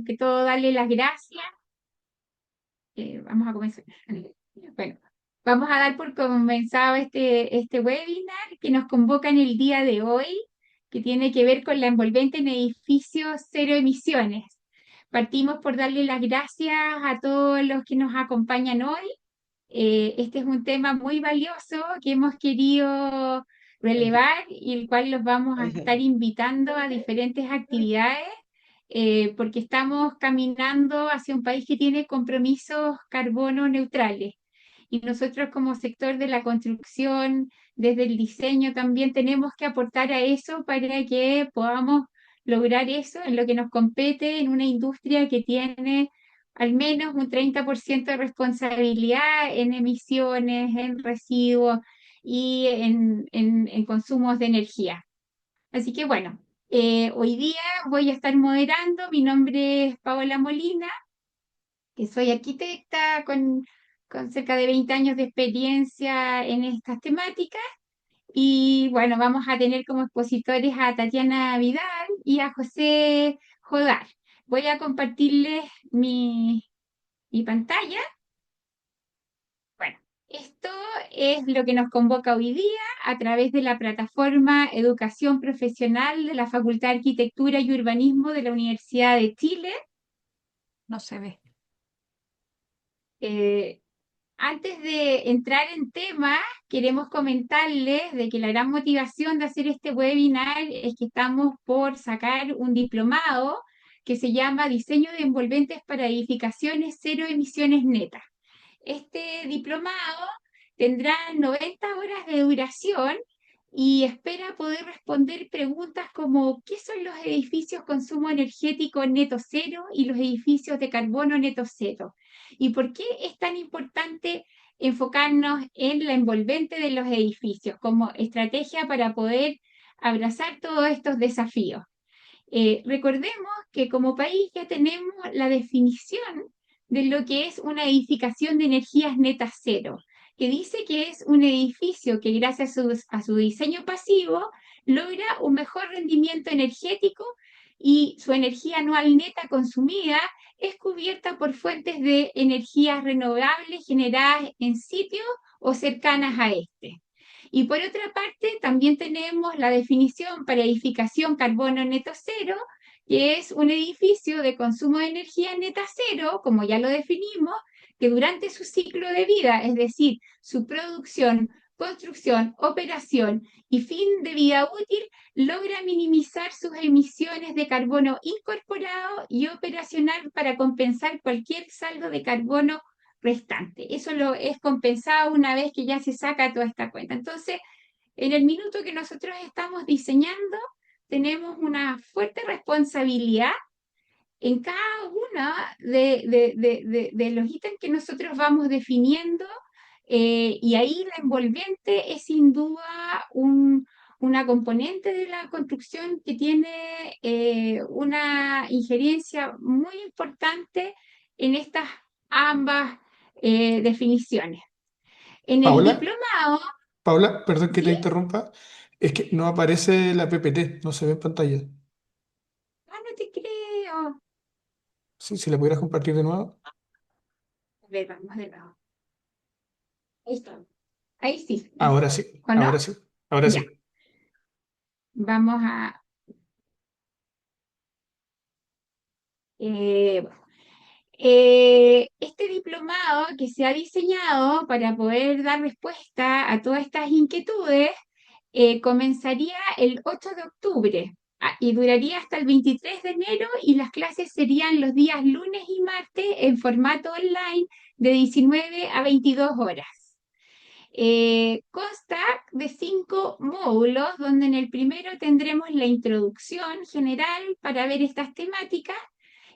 que todo darle las gracias. Vamos a comenzar. Bueno, vamos a dar por comenzado este webinar que nos convoca en el día de hoy, que tiene que ver con la envolvente en edificios cero emisiones. Partimos por darle las gracias a todos los que nos acompañan hoy. Este es un tema muy valioso que hemos querido relevar y el cual los vamos a estar invitando a diferentes actividades, porque estamos caminando hacia un país que tiene compromisos carbono neutrales. Y nosotros como sector de la construcción, desde el diseño, también tenemos que aportar a eso para que podamos lograr eso en lo que nos compete en una industria que tiene al menos un 30% de responsabilidad en emisiones, en residuos y en consumos de energía. Así que bueno, hoy día voy a estar moderando. Mi nombre es Paola Molina, que soy arquitecta con cerca de 20 años de experiencia en estas temáticas. Y bueno, vamos a tener como expositores a Tatiana Vidal y a José Jodar. Voy a compartirles mi pantalla. Bueno, esto es lo que nos convoca hoy día a través de la plataforma Educación Profesional de la Facultad de Arquitectura y Urbanismo de la Universidad de Chile. No se ve. Eh, Antes de entrar en tema, queremos comentarles de que la gran motivación de hacer este webinar es que estamos por sacar un diplomado que se llama Diseño de envolventes para edificaciones cero emisiones netas. Este diplomado tendrá 90 horas de duración y espera poder responder preguntas como ¿qué son los edificios consumo energético neto cero y los edificios de carbono neto cero? ¿Y por qué es tan importante enfocarnos en la envolvente de los edificios como estrategia para poder abrazar todos estos desafíos? Recordemos que como país ya tenemos la definición de lo que es una edificación de energías netas cero, que dice que es un edificio que gracias a su diseño pasivo logra un mejor rendimiento energético y su energía anual neta consumida es cubierta por fuentes de energías renovables generadas en sitios o cercanas a este. Y por otra parte, también tenemos la definición para edificación carbono neto cero, que es un edificio de consumo de energía neta cero, como ya lo definimos, que durante su ciclo de vida, es decir, su producción, construcción, operación y fin de vida útil, logra minimizar sus emisiones de carbono incorporado y operacional para compensar cualquier saldo de carbono restante. Eso lo es compensado una vez que ya se saca toda esta cuenta. Entonces, en el minuto que nosotros estamos diseñando, tenemos una fuerte responsabilidad en cada una de los ítems que nosotros vamos definiendo, y ahí la envolvente es sin duda una componente de la construcción que tiene una injerencia muy importante en estas ambas definiciones. En el Paola, diplomado, Paola, perdón que te ¿sí? interrumpa, es que no aparece la PPT, no se ve en pantalla. Ah, no te creo. Sí, si la pudieras compartir de nuevo. A ver, vamos de nuevo. Ahí está. Ahí sí. Ahora sí, ¿O no? ahora sí, ahora Ya. sí. Vamos a... bueno. Este diplomado que se ha diseñado para poder dar respuesta a todas estas inquietudes comenzaría el 8 de octubre y duraría hasta el 23 de enero y las clases serían los días lunes y martes en formato online de 19 a 22 horas. Consta de 5 módulos, donde en el primero tendremos la introducción general para ver estas temáticas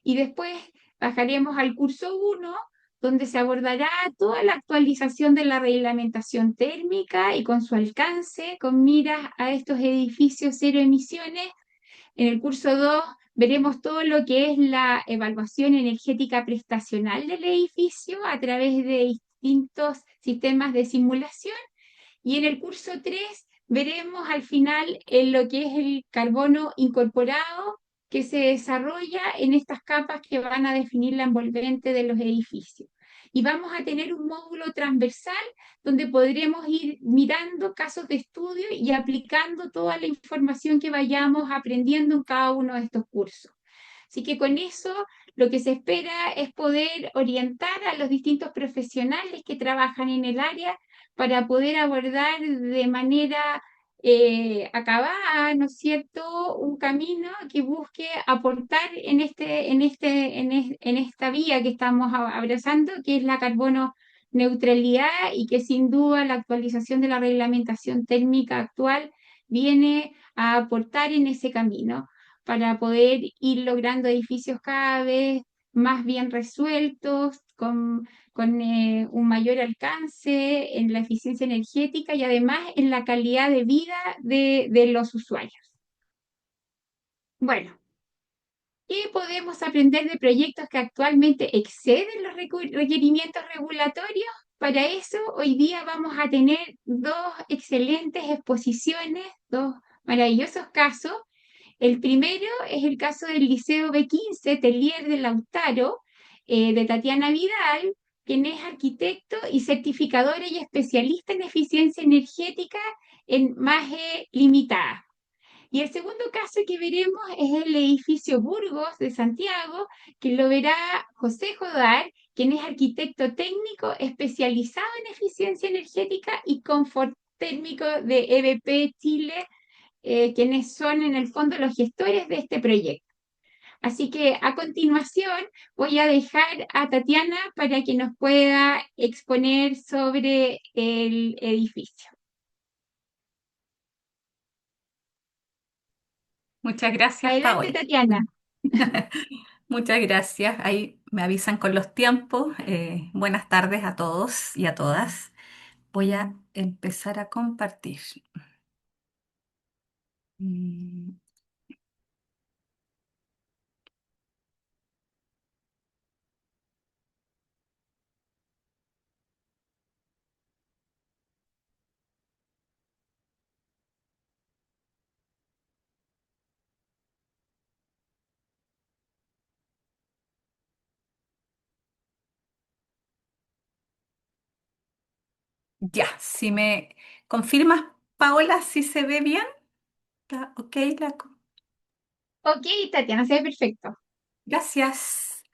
y después bajaremos al curso 1, donde se abordará toda la actualización de la reglamentación térmica y con su alcance, con miras a estos edificios cero emisiones. En el curso 2 veremos todo lo que es la evaluación energética prestacional del edificio a través de distintos sistemas de simulación. Y en el curso 3 veremos al final lo que es el carbono incorporado que se desarrolla en estas capas que van a definir la envolvente de los edificios. Y vamos a tener un módulo transversal donde podremos ir mirando casos de estudio y aplicando toda la información que vayamos aprendiendo en cada uno de estos cursos. Así que con eso lo que se espera es poder orientar a los distintos profesionales que trabajan en el área para poder abordar de manera acabada, ¿no es cierto?, un camino que busque aportar en esta vía que estamos abrazando, que es la carbono neutralidad y que sin duda la actualización de la reglamentación térmica actual viene a aportar en ese camino para poder ir logrando edificios cada vez más bien resueltos, con un mayor alcance en la eficiencia energética y además en la calidad de vida de los usuarios. Bueno, ¿qué podemos aprender de proyectos que actualmente exceden los requerimientos regulatorios? Para eso, hoy día vamos a tener dos excelentes exposiciones, dos maravillosos casos. El primero es el caso del Liceo B15 Telier de Lautaro, de Tatiana Vidal, quien es arquitecto y certificadora y especialista en eficiencia energética en MAGE limitada. Y el segundo caso que veremos es el edificio Burgos de Santiago, que lo verá José Jodar, quien es arquitecto técnico especializado en eficiencia energética y confort térmico de EBP Chile, quienes son en el fondo los gestores de este proyecto. Así que a continuación voy a dejar a Tatiana para que nos pueda exponer sobre el edificio. Muchas gracias, Adelante, Paola. Tatiana. Muchas gracias. Ahí me avisan con los tiempos. Buenas tardes a todos y a todas. Voy a empezar a compartir. Mm, Ya, si me confirmas, Paola, si se ve bien. ¿Está ok? Ok, Tatiana, se ve perfecto. Gracias.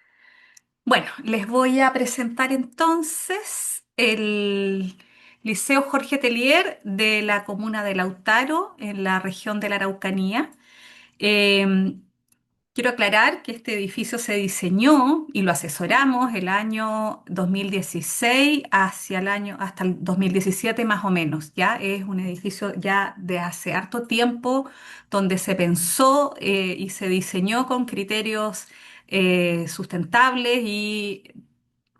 Bueno, les voy a presentar entonces el Liceo Jorge Telier de la comuna de Lautaro, en la región de la Araucanía. Em, Quiero aclarar que este edificio se diseñó y lo asesoramos el año 2016 hasta el 2017 más o menos. Ya es un edificio ya de hace harto tiempo donde se pensó y se diseñó con criterios sustentables y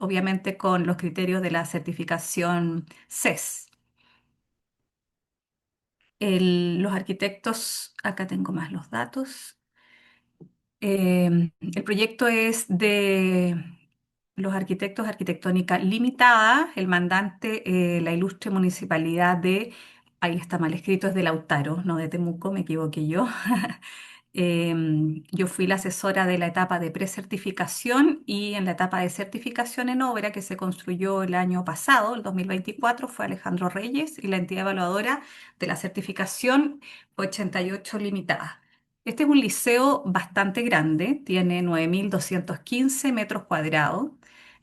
obviamente con los criterios de la certificación CES. Los arquitectos, acá tengo más los datos. El proyecto es de los arquitectos Arquitectónica Limitada, el mandante, la ilustre municipalidad de, ahí está mal escrito, es de Lautaro, no de Temuco, me equivoqué yo. Yo fui la asesora de la etapa de precertificación y en la etapa de certificación en obra que se construyó el año pasado, el 2024, fue Alejandro Reyes y la entidad evaluadora de la certificación 88 Limitada. Este es un liceo bastante grande, tiene 9.215 metros cuadrados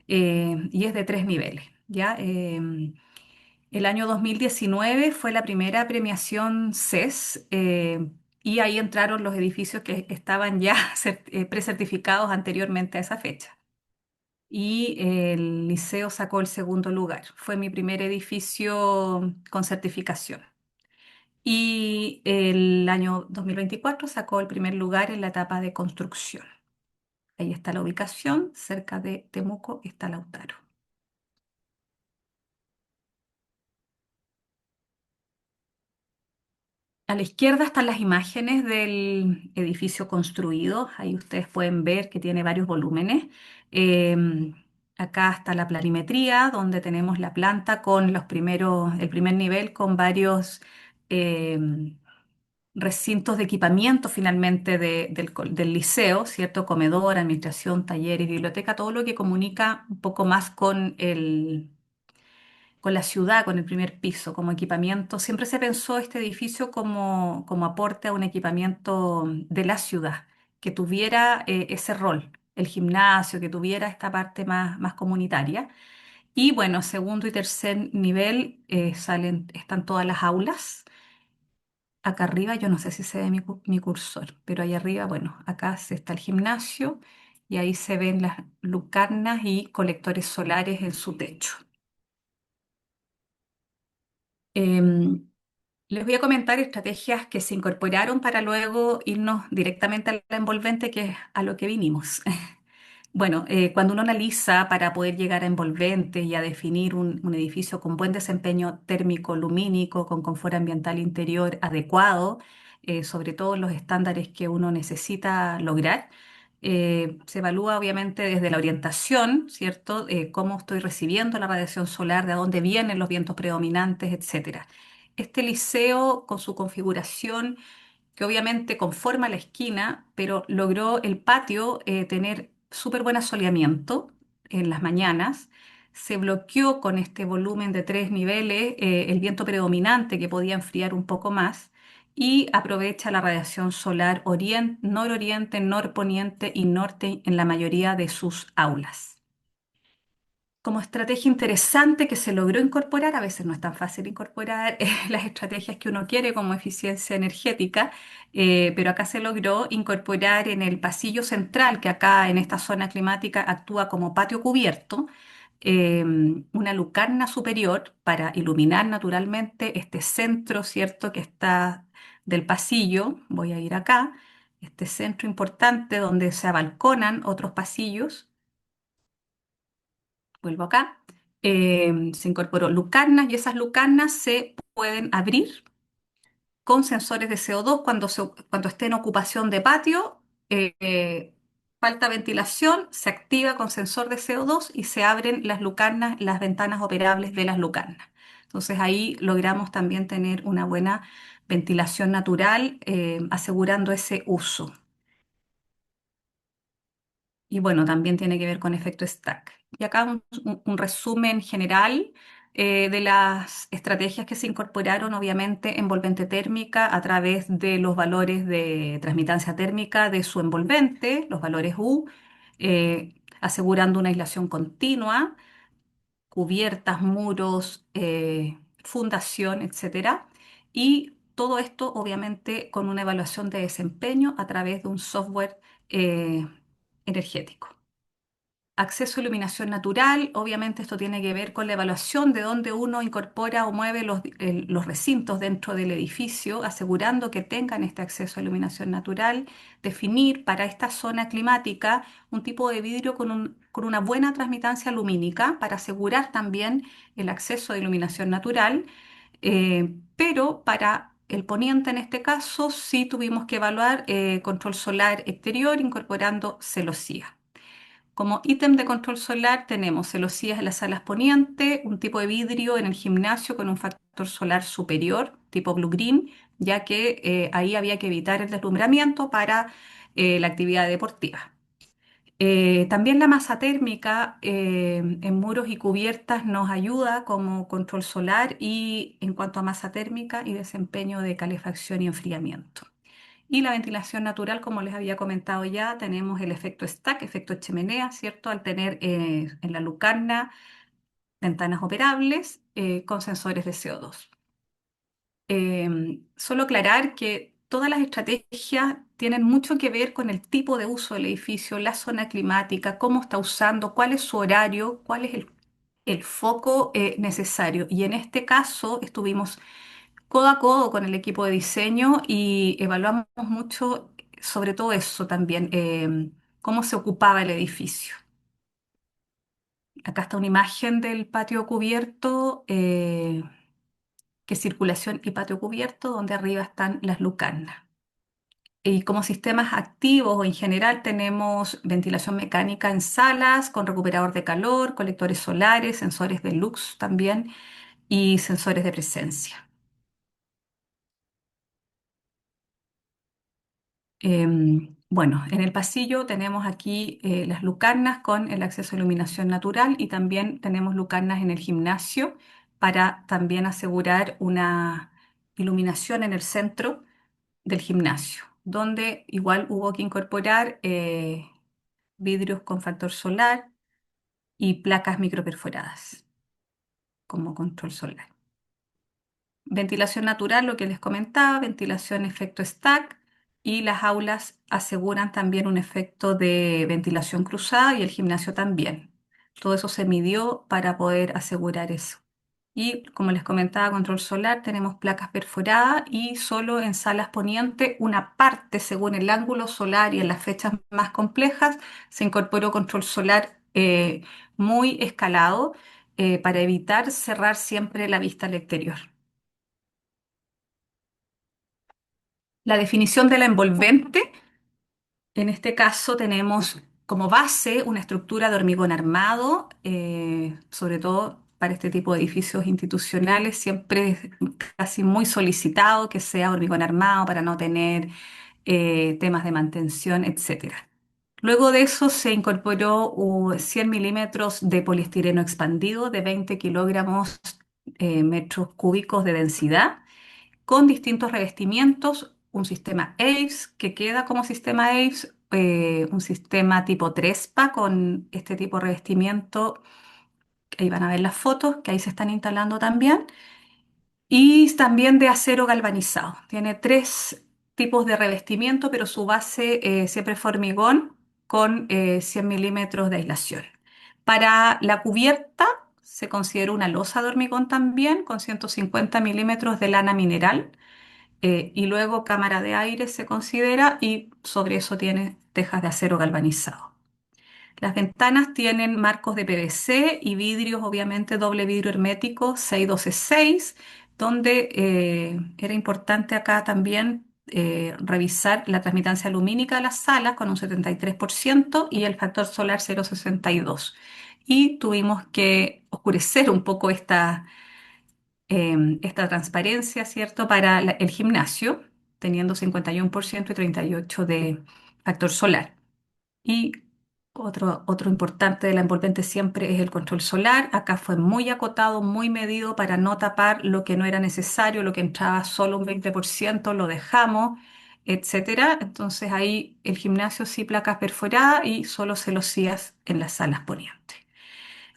y es de tres niveles, ¿ya? El año 2019 fue la primera premiación CES y ahí entraron los edificios que estaban ya precertificados anteriormente a esa fecha. Y el liceo sacó el segundo lugar. Fue mi primer edificio con certificación. Y el año 2024 sacó el primer lugar en la etapa de construcción. Ahí está la ubicación, cerca de Temuco está Lautaro. A la izquierda están las imágenes del edificio construido. Ahí ustedes pueden ver que tiene varios volúmenes. Em, Acá está la planimetría, donde tenemos la planta con el primer nivel con varios em, recintos de equipamiento finalmente del liceo, ¿cierto? Comedor, administración, talleres, biblioteca, todo lo que comunica un poco más con la ciudad, con el primer piso, como equipamiento. Siempre se pensó este edificio como aporte a un equipamiento de la ciudad, que tuviera ese rol, el gimnasio, que tuviera esta parte más comunitaria. Y bueno, segundo y tercer nivel están todas las aulas. Acá arriba, yo no sé si se ve mi cursor, pero ahí arriba, bueno, acá está el gimnasio y ahí se ven las lucarnas y colectores solares en su techo. Em, Les voy a comentar estrategias que se incorporaron para luego irnos directamente a la envolvente, que es a lo que vinimos. Bueno, cuando uno analiza para poder llegar a envolvente y a definir un edificio con buen desempeño térmico, lumínico, con confort ambiental interior adecuado, sobre todo los estándares que uno necesita lograr, se evalúa obviamente desde la orientación, ¿cierto? Cómo estoy recibiendo la radiación solar, de dónde vienen los vientos predominantes, etcétera. Este liceo, con su configuración, que obviamente conforma la esquina, pero logró el patio tener súper buen asoleamiento en las mañanas. Se bloqueó con este volumen de 3 niveles el viento predominante que podía enfriar un poco más y aprovecha la radiación solar nororiente, norponiente y norte en la mayoría de sus aulas. Como estrategia interesante que se logró incorporar, a veces no es tan fácil incorporar las estrategias que uno quiere como eficiencia energética, pero acá se logró incorporar en el pasillo central, que acá en esta zona climática actúa como patio cubierto, una lucarna superior para iluminar naturalmente este centro, ¿cierto?, que está del pasillo. Voy a ir acá, este centro importante donde se abalconan otros pasillos. Vuelvo acá. Se incorporó lucarnas y esas lucarnas se pueden abrir con sensores de CO2 cuando esté en ocupación de patio. Falta ventilación, se activa con sensor de CO2 y se abren las lucarnas, las ventanas operables de las lucarnas. Entonces ahí logramos también tener una buena ventilación natural, asegurando ese uso. Y bueno, también tiene que ver con efecto stack. Y acá un resumen general de las estrategias que se incorporaron, obviamente, envolvente térmica a través de los valores de transmitancia térmica de su envolvente, los valores U, asegurando una aislación continua, cubiertas, muros, fundación, etcétera. Y todo esto, obviamente, con una evaluación de desempeño a través de un software eh, energético. Acceso a iluminación natural, obviamente esto tiene que ver con la evaluación de dónde uno incorpora o mueve los recintos dentro del edificio, asegurando que tengan este acceso a iluminación natural, definir para esta zona climática un tipo de vidrio con una buena transmitancia lumínica para asegurar también el acceso a iluminación natural, pero para el poniente en este caso sí tuvimos que evaluar control solar exterior incorporando celosía. Como ítem de control solar tenemos celosías en las salas poniente, un tipo de vidrio en el gimnasio con un factor solar superior, tipo blue green, ya que ahí había que evitar el deslumbramiento para la actividad deportiva. También la masa térmica en muros y cubiertas nos ayuda como control solar y en cuanto a masa térmica y desempeño de calefacción y enfriamiento. Y la ventilación natural, como les había comentado ya, tenemos el efecto stack, efecto chimenea, ¿cierto? Al tener en la lucarna ventanas operables con sensores de CO2. Solo aclarar que todas las estrategias tienen mucho que ver con el tipo de uso del edificio, la zona climática, cómo está usando, cuál es su horario, cuál es el foco necesario. Y en este caso estuvimos codo a codo con el equipo de diseño y evaluamos mucho sobre todo eso también, cómo se ocupaba el edificio. Acá está una imagen del patio cubierto, que es circulación y patio cubierto, donde arriba están las lucarnas. Y como sistemas activos o en general tenemos ventilación mecánica en salas con recuperador de calor, colectores solares, sensores de lux también y sensores de presencia. Bueno, en el pasillo tenemos aquí las lucarnas con el acceso a iluminación natural y también tenemos lucarnas en el gimnasio para también asegurar una iluminación en el centro del gimnasio, donde igual hubo que incorporar vidrios con factor solar y placas microperforadas como control solar. Ventilación natural, lo que les comentaba, ventilación efecto stack y las aulas aseguran también un efecto de ventilación cruzada y el gimnasio también. Todo eso se midió para poder asegurar eso. Y como les comentaba, control solar, tenemos placas perforadas y solo en salas poniente una parte, según el ángulo solar y en las fechas más complejas, se incorporó control solar muy escalado para evitar cerrar siempre la vista al exterior. La definición de la envolvente, en este caso tenemos como base una estructura de hormigón armado, sobre todo para este tipo de edificios institucionales, siempre es casi muy solicitado que sea hormigón armado para no tener temas de mantención, etcétera. Luego de eso se incorporó 100 milímetros de poliestireno expandido de 20 kilogramos metros cúbicos de densidad con distintos revestimientos, un sistema AVES que queda como sistema AVES, un sistema tipo Trespa con este tipo de revestimiento, ahí van a ver las fotos que ahí se están instalando también, y también de acero galvanizado. Tiene tres tipos de revestimiento, pero su base siempre fue hormigón con 100 milímetros de aislación. Para la cubierta se considera una losa de hormigón también con 150 milímetros de lana mineral y luego cámara de aire se considera y sobre eso tiene tejas de acero galvanizado. Las ventanas tienen marcos de PVC y vidrios, obviamente doble vidrio hermético 612-6, donde era importante acá también revisar la transmitancia lumínica de las salas con un 73% y el factor solar 0,62. Y tuvimos que oscurecer un poco esta transparencia, ¿cierto?, para el gimnasio, teniendo 51% y 38% de factor solar. Y otro importante de la envolvente siempre es el control solar. Acá fue muy acotado, muy medido para no tapar lo que no era necesario, lo que entraba solo un 20% lo dejamos, etcétera. Entonces ahí el gimnasio sí placas perforadas y solo celosías en las salas ponientes.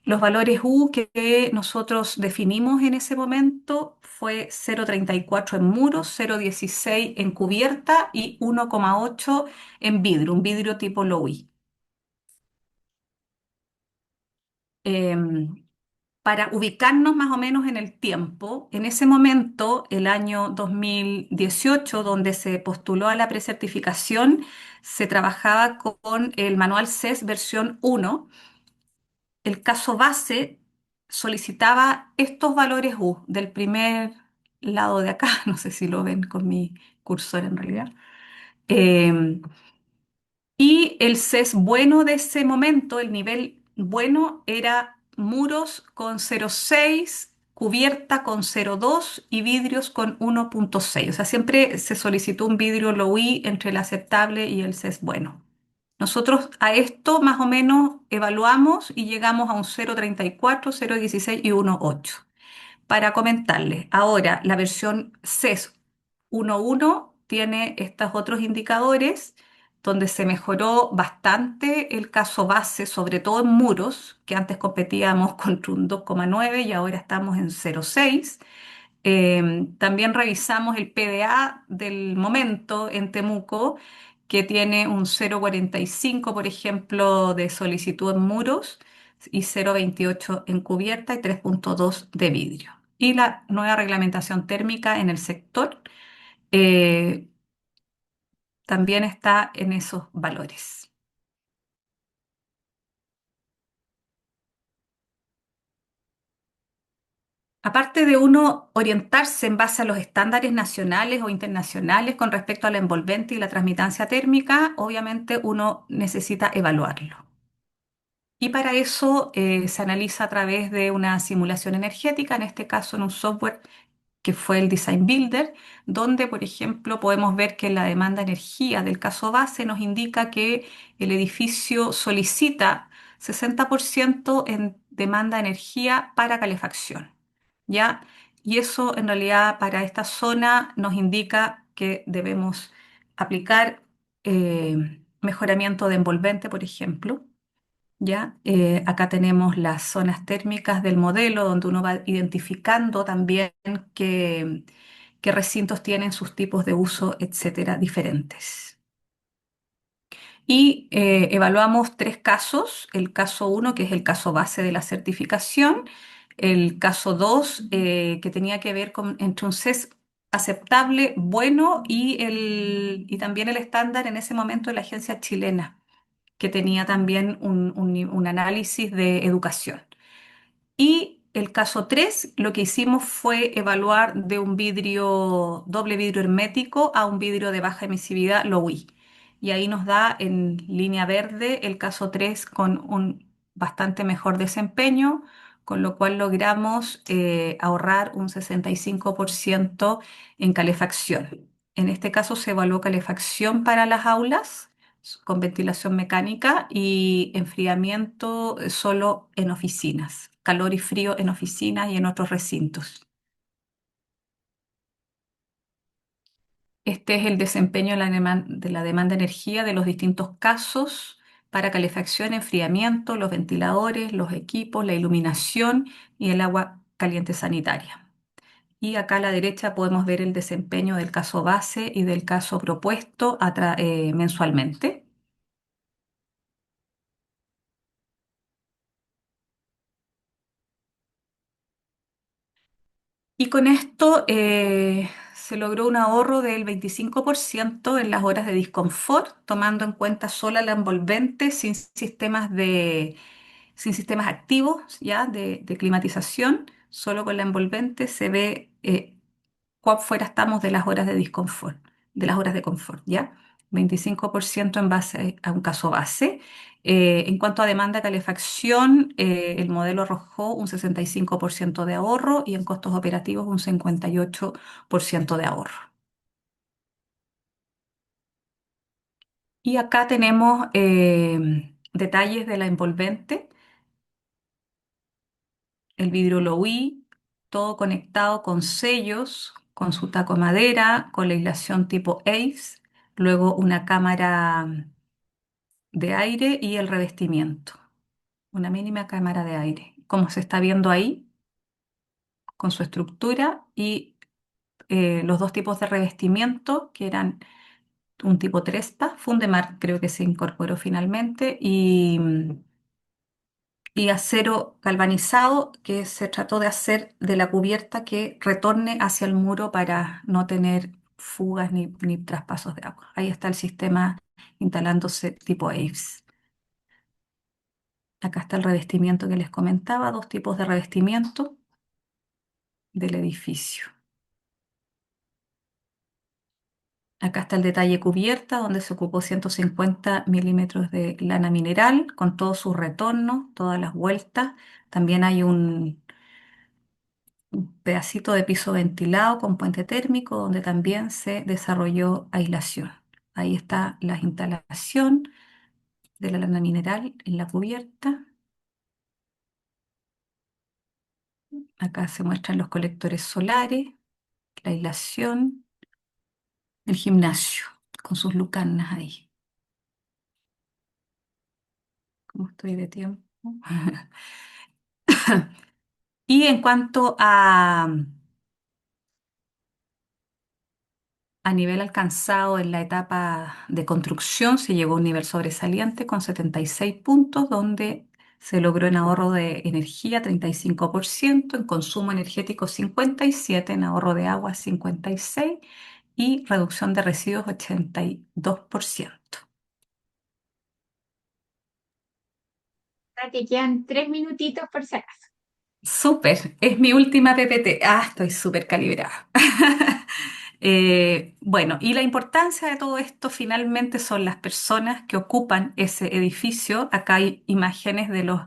Los valores U que nosotros definimos en ese momento fue 0,34 en muros, 0,16 en cubierta y 1,8 en vidrio, un vidrio tipo Lowy. Em, para ubicarnos más o menos en el tiempo, en ese momento, el año 2018, donde se postuló a la precertificación, se trabajaba con el manual CES versión 1. El caso base solicitaba estos valores U del primer lado de acá, no sé si lo ven con mi cursor en realidad. Em, y el CES bueno de ese momento, el nivel bueno, era muros con 0,6, cubierta con 0,2 y vidrios con 1,6. O sea, siempre se solicitó un vidrio Low-E entre el aceptable y el CES bueno. Nosotros a esto más o menos evaluamos y llegamos a un 0,34, 0,16 y 1,8. Para comentarles, ahora la versión CES 1.1 tiene estos otros indicadores donde se mejoró bastante el caso base, sobre todo en muros, que antes competíamos contra un 2,9 y ahora estamos en 0,6. También revisamos el PDA del momento en Temuco, que tiene un 0,45, por ejemplo, de solicitud en muros y 0,28 en cubierta y 3,2 de vidrio. Y la nueva reglamentación térmica en el sector eh, también está en esos valores. Aparte de uno orientarse en base a los estándares nacionales o internacionales con respecto a la envolvente y la transmitancia térmica, obviamente uno necesita evaluarlo. Y para eso se analiza a través de una simulación energética, en este caso en un software que fue el Design Builder, donde, por ejemplo, podemos ver que la demanda de energía del caso base nos indica que el edificio solicita 60% en demanda de energía para calefacción, ¿ya? Y eso en realidad para esta zona nos indica que debemos aplicar mejoramiento de envolvente, por ejemplo. ¿Ya? Acá tenemos las zonas térmicas del modelo donde uno va identificando también qué recintos tienen sus tipos de uso, etcétera, diferentes. Y evaluamos tres casos: el caso uno, que es el caso base de la certificación; el caso 2, que tenía que ver con entre un CES aceptable, bueno, y también el estándar en ese momento de la agencia chilena, que tenía también un análisis de educación. Y el caso 3, lo que hicimos fue evaluar de un vidrio, doble vidrio hermético, a un vidrio de baja emisividad Low-E. Y ahí nos da en línea verde el caso 3 con un bastante mejor desempeño, con lo cual logramos ahorrar un 65% en calefacción. En este caso se evaluó calefacción para las aulas con ventilación mecánica y enfriamiento solo en oficinas, calor y frío en oficinas y en otros recintos. Este es el desempeño de la demanda de energía de los distintos casos para calefacción, enfriamiento, los ventiladores, los equipos, la iluminación y el agua caliente sanitaria. Y acá a la derecha podemos ver el desempeño del caso base y del caso propuesto mensualmente. Y con esto se logró un ahorro del 25% en las horas de disconfort, tomando en cuenta sola la envolvente sin sistemas activos, ¿ya? De climatización. Solo con la envolvente se ve cuán fuera estamos de las horas de disconfort, de las horas de confort, ¿ya? 25% en base a un caso base. En cuanto a demanda de calefacción, el modelo arrojó un 65% de ahorro y en costos operativos un 58% de ahorro. Y acá tenemos detalles de la envolvente, el vidrio Low-E, todo conectado con sellos, con su taco de madera, con la aislación tipo ACE, luego una cámara de aire y el revestimiento, una mínima cámara de aire, como se está viendo ahí, con su estructura y los dos tipos de revestimiento, que eran un tipo Trespa, Fundemar creo que se incorporó finalmente, y acero galvanizado, que se trató de hacer de la cubierta que retorne hacia el muro para no tener fugas ni traspasos de agua. Ahí está el sistema instalándose tipo AVES. Acá está el revestimiento que les comentaba, dos tipos de revestimiento del edificio. Acá está el detalle cubierta, donde se ocupó 150 milímetros de lana mineral con todos sus retornos, todas las vueltas. También hay un pedacito de piso ventilado con puente térmico, donde también se desarrolló aislación. Ahí está la instalación de la lana mineral en la cubierta. Acá se muestran los colectores solares, la aislación, el gimnasio con sus lucanas ahí. ¿Cómo estoy de tiempo? Y en cuanto a nivel alcanzado en la etapa de construcción, se llegó a un nivel sobresaliente con 76 puntos, donde se logró en ahorro de energía 35%, en consumo energético 57%, en ahorro de agua 56% y reducción de residuos 82%. Te quedan 3 minutitos por si acaso. Súper, es mi última PPT. Ah, estoy súper calibrada. Bueno, y la importancia de todo esto finalmente son las personas que ocupan ese edificio. Acá hay imágenes de los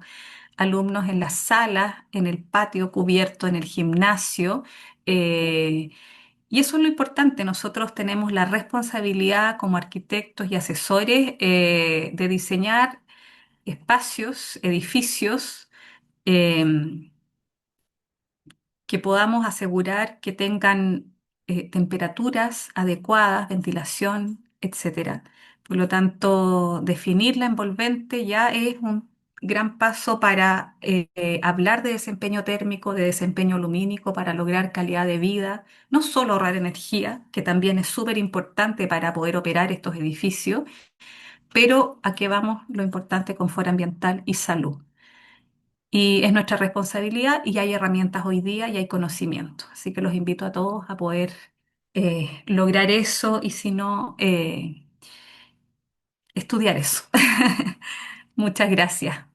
alumnos en las salas, en el patio cubierto, en el gimnasio. Eh, y eso es lo importante. Nosotros tenemos la responsabilidad como arquitectos y asesores de diseñar espacios, edificios, em, que podamos asegurar que tengan temperaturas adecuadas, ventilación, etcétera. Por lo tanto, definir la envolvente ya es un gran paso para hablar de desempeño térmico, de desempeño lumínico, para lograr calidad de vida, no solo ahorrar energía, que también es súper importante para poder operar estos edificios, pero a qué vamos lo importante, confort ambiental y salud. Y es nuestra responsabilidad y hay herramientas hoy día y hay conocimiento. Así que los invito a todos a poder lograr eso y si no, estudiar eso. Muchas gracias.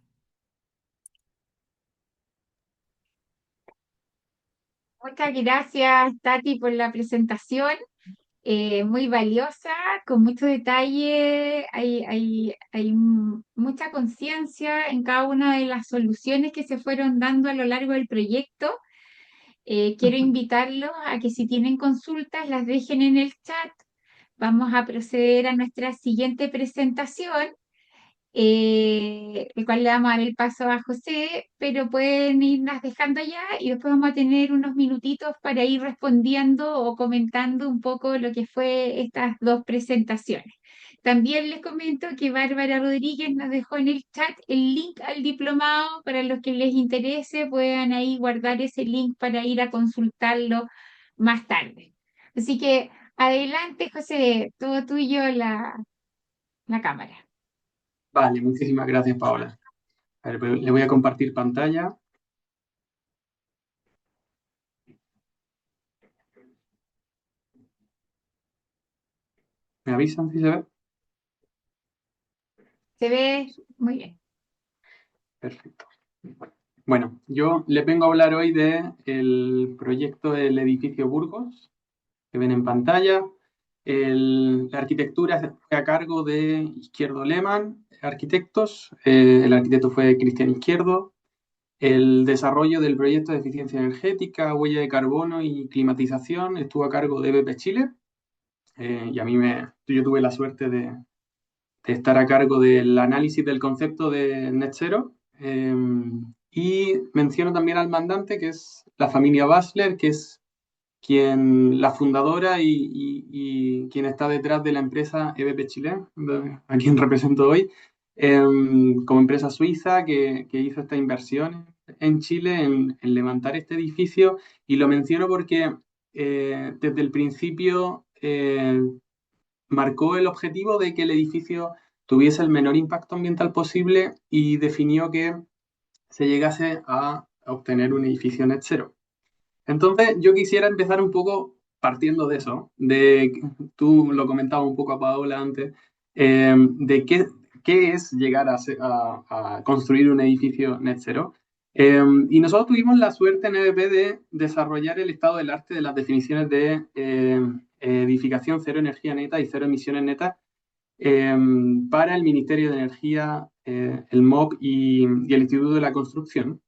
Muchas gracias, Tati, por la presentación. Muy valiosa, con mucho detalle. Hay mucha conciencia en cada una de las soluciones que se fueron dando a lo largo del proyecto. Quiero Ujú. invitarlos a que si tienen consultas las dejen en el chat. Vamos a proceder a nuestra siguiente presentación, el cual le vamos a dar el paso a José, pero pueden irlas dejando ya y después vamos a tener unos minutitos para ir respondiendo o comentando un poco lo que fue estas dos presentaciones. También les comento que Bárbara Rodríguez nos dejó en el chat el link al diplomado para los que les interese, puedan ahí guardar ese link para ir a consultarlo más tarde. Así que adelante, José, todo tuyo la cámara. Vale, muchísimas gracias, Paola. A ver, pues, le voy a compartir pantalla. ¿Me avisan si se ve? Se ve muy bien. Perfecto. Bueno, yo les vengo a hablar hoy del proyecto del edificio Burgos, que ven en pantalla. La arquitectura fue a cargo de Izquierdo Lehmann, arquitectos. El arquitecto fue Cristian Izquierdo. El desarrollo del proyecto de eficiencia energética, huella de carbono y climatización estuvo a cargo de BP Chile. Y yo tuve la suerte de estar a cargo del análisis del concepto de Net Zero. Y menciono también al mandante, que es la familia Basler, que es la fundadora y quien está detrás de la empresa EBP Chile, a quien represento hoy, como empresa suiza que hizo esta inversión en Chile en levantar este edificio. Y lo menciono porque desde el principio marcó el objetivo de que el edificio tuviese el menor impacto ambiental posible y definió que se llegase a obtener un edificio net zero. Entonces, yo quisiera empezar un poco partiendo de eso, tú lo comentabas un poco a Paola antes, de qué es llegar a construir un edificio net zero. Y nosotros tuvimos la suerte en EDP de desarrollar el estado del arte de las definiciones de edificación cero energía neta y cero emisiones netas para el Ministerio de Energía, el MOC y el Instituto de la Construcción.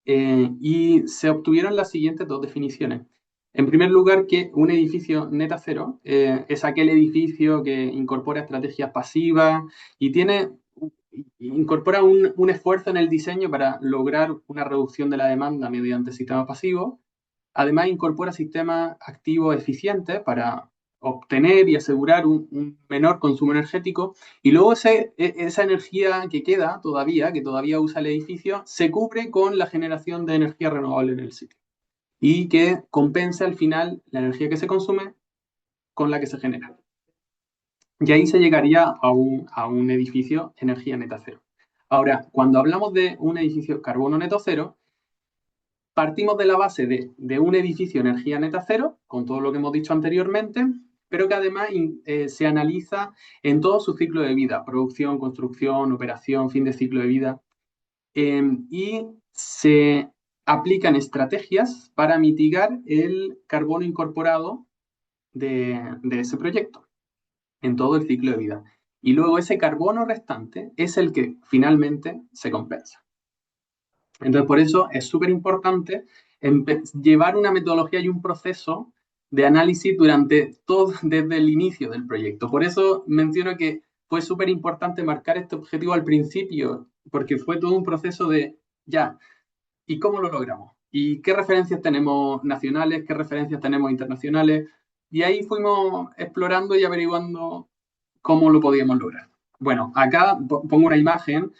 Y se obtuvieron las siguientes dos definiciones. En primer lugar, que un edificio neta cero es aquel edificio que incorpora estrategias pasivas y incorpora un esfuerzo en el diseño para lograr una reducción de la demanda mediante sistemas pasivos. Además, incorpora sistemas activos eficientes para obtener y asegurar un menor consumo energético. Y luego esa energía que todavía usa el edificio, se cubre con la generación de energía renovable en el sitio. Y que compensa al final la energía que se consume con la que se genera. Y ahí se llegaría a un edificio energía neta cero. Ahora, cuando hablamos de un edificio carbono neto cero, partimos de la base de un edificio energía neta cero, con todo lo que hemos dicho anteriormente, pero que además se analiza en todo su ciclo de vida, producción, construcción, operación, fin de ciclo de vida, y se aplican estrategias para mitigar el carbono incorporado de ese proyecto en todo el ciclo de vida. Y luego ese carbono restante es el que finalmente se compensa. Entonces, por eso es súper importante llevar una metodología y un proceso de análisis durante todo, desde el inicio del proyecto. Por eso menciono que fue súper importante marcar este objetivo al principio, porque fue todo un proceso de, ya, ¿y cómo lo logramos? ¿Y qué referencias tenemos nacionales? ¿Qué referencias tenemos internacionales? Y ahí fuimos explorando y averiguando cómo lo podíamos lograr. Bueno, acá pongo una imagen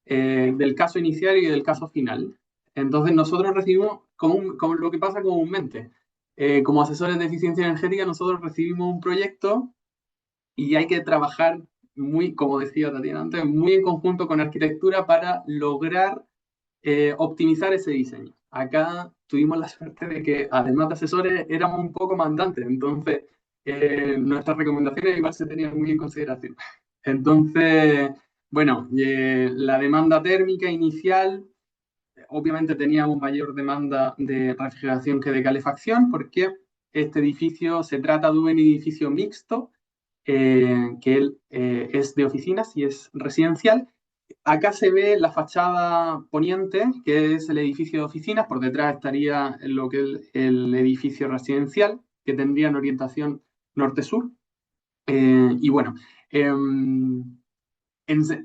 del caso inicial y del caso final. Entonces nosotros recibimos, como lo que pasa comúnmente, como asesores de eficiencia energética, nosotros recibimos un proyecto y hay que trabajar muy, como decía Tatiana antes, muy en conjunto con arquitectura para lograr optimizar ese diseño. Acá tuvimos la suerte de que, además de asesores, éramos un poco mandantes, entonces nuestras recomendaciones igual se tenían muy en consideración. Entonces, bueno, la demanda térmica inicial, obviamente teníamos mayor demanda de refrigeración que de calefacción, porque este edificio se trata de un edificio mixto, que es de oficinas y es residencial. Acá se ve la fachada poniente, que es el edificio de oficinas. Por detrás estaría lo que es el edificio residencial, que tendría en orientación norte-sur. Y bueno,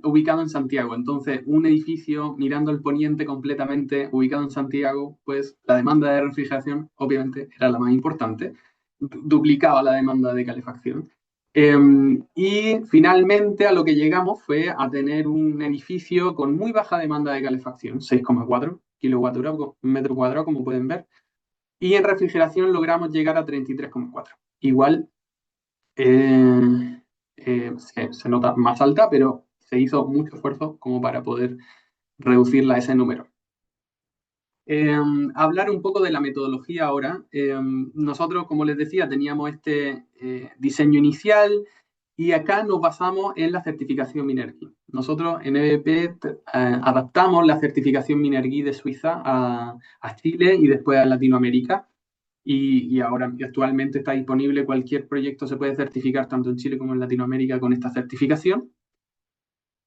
ubicado en Santiago. Entonces, un edificio mirando el poniente completamente ubicado en Santiago, pues la demanda de refrigeración obviamente era la más importante, duplicaba la demanda de calefacción. Y finalmente a lo que llegamos fue a tener un edificio con muy baja demanda de calefacción, 6,4 kilowatt-hora metro cuadrado, como pueden ver, y en refrigeración logramos llegar a 33,4. Igual se nota más alta, pero se hizo mucho esfuerzo como para poder reducirla a ese número. Hablar un poco de la metodología ahora. Nosotros, como les decía, teníamos este diseño inicial y acá nos basamos en la certificación Minergie. Nosotros en EDP adaptamos la certificación Minergie de Suiza a Chile y después a Latinoamérica. Y ahora actualmente está disponible, cualquier proyecto se puede certificar tanto en Chile como en Latinoamérica con esta certificación.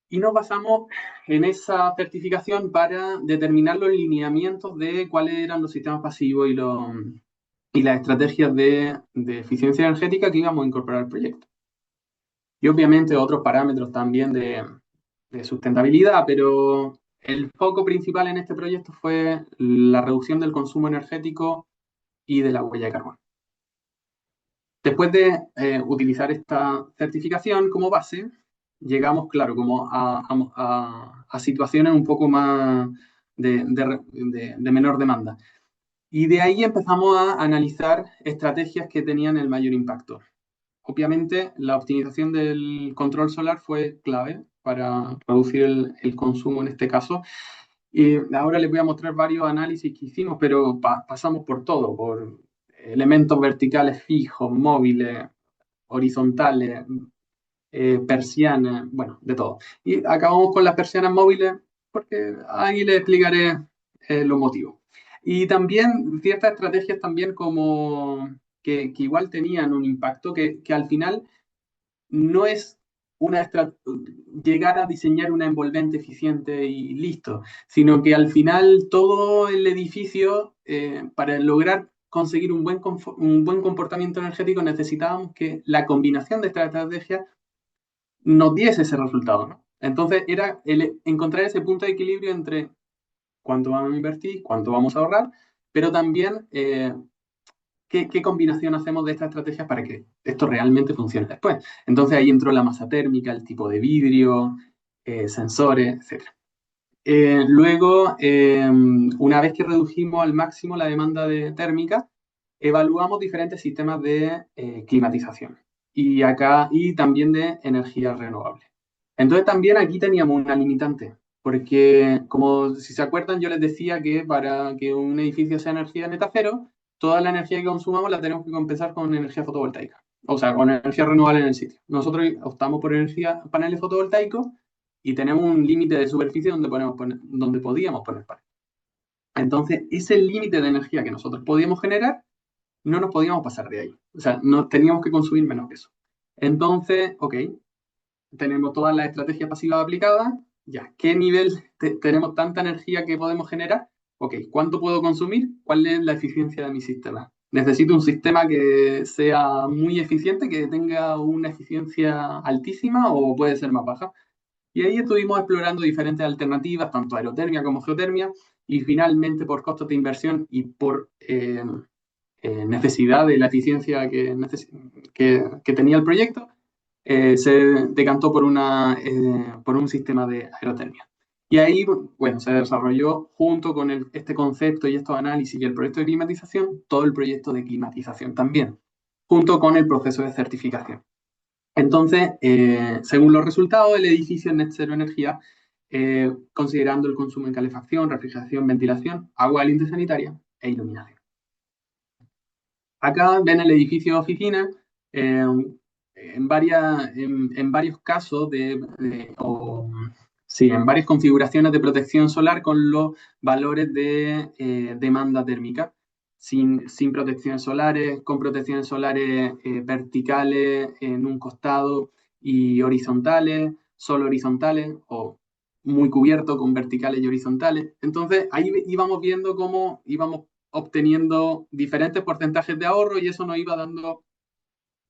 Y nos basamos en esa certificación para determinar los lineamientos de cuáles eran los sistemas pasivos y las estrategias de eficiencia energética que íbamos a incorporar al proyecto. Y obviamente otros parámetros también de sustentabilidad, pero el foco principal en este proyecto fue la reducción del consumo energético y de la huella de carbono. Después de utilizar esta certificación como base, llegamos, claro, como a situaciones un poco más de menor demanda. Y de ahí empezamos a analizar estrategias que tenían el mayor impacto. Obviamente, la optimización del control solar fue clave para reducir el consumo en este caso. Y ahora les voy a mostrar varios análisis que hicimos, pero pasamos por todo, por elementos verticales fijos, móviles, horizontales, persianas, bueno, de todo. Y acabamos con las persianas móviles porque ahí les explicaré los motivos. Y también ciertas estrategias también como que igual tenían un impacto, que al final no es llegar a diseñar una envolvente eficiente y listo, sino que al final todo el edificio, para lograr conseguir un buen comportamiento energético, necesitábamos que la combinación de estas estrategias nos diese ese resultado, ¿no? Entonces era encontrar ese punto de equilibrio entre cuánto vamos a invertir, cuánto vamos a ahorrar, pero también ¿qué combinación hacemos de estas estrategias para que esto realmente funcione después? Entonces ahí entró la masa térmica, el tipo de vidrio, sensores, etc. Luego, una vez que redujimos al máximo la demanda térmica, evaluamos diferentes sistemas de climatización y también de energía renovable. Entonces también aquí teníamos una limitante, porque como si se acuerdan, yo les decía que para que un edificio sea energía neta cero, toda la energía que consumamos la tenemos que compensar con energía fotovoltaica, o sea, con energía renovable en el sitio. Nosotros optamos por paneles fotovoltaicos y tenemos un límite de superficie donde podíamos poner paneles. Entonces, ese límite de energía que nosotros podíamos generar, no nos podíamos pasar de ahí. O sea, no teníamos que consumir menos que eso. Entonces, ok, tenemos todas las estrategias pasivas aplicadas. Ya, ¿qué nivel tenemos tanta energía que podemos generar? ok, ¿cuánto puedo consumir? ¿Cuál es la eficiencia de mi sistema? Necesito un sistema que sea muy eficiente, que tenga una eficiencia altísima o puede ser más baja. Y ahí estuvimos explorando diferentes alternativas, tanto aerotermia como geotermia, y finalmente por costos de inversión y por necesidad de la eficiencia que tenía el proyecto, se decantó por un sistema de aerotermia. Y ahí, bueno, se desarrolló junto con este concepto y estos análisis y el proyecto de climatización, todo el proyecto de climatización también, junto con el proceso de certificación. Entonces, según los resultados, el edificio es net cero energía, considerando el consumo en calefacción, refrigeración, ventilación, agua caliente sanitaria e iluminación. Acá ven el edificio de oficina, eh, en varios casos sí, en varias configuraciones de protección solar con los valores de demanda térmica, sin protecciones solares, con protecciones solares verticales en un costado y horizontales, solo horizontales o muy cubierto con verticales y horizontales. Entonces ahí íbamos viendo cómo íbamos obteniendo diferentes porcentajes de ahorro y eso nos iba dando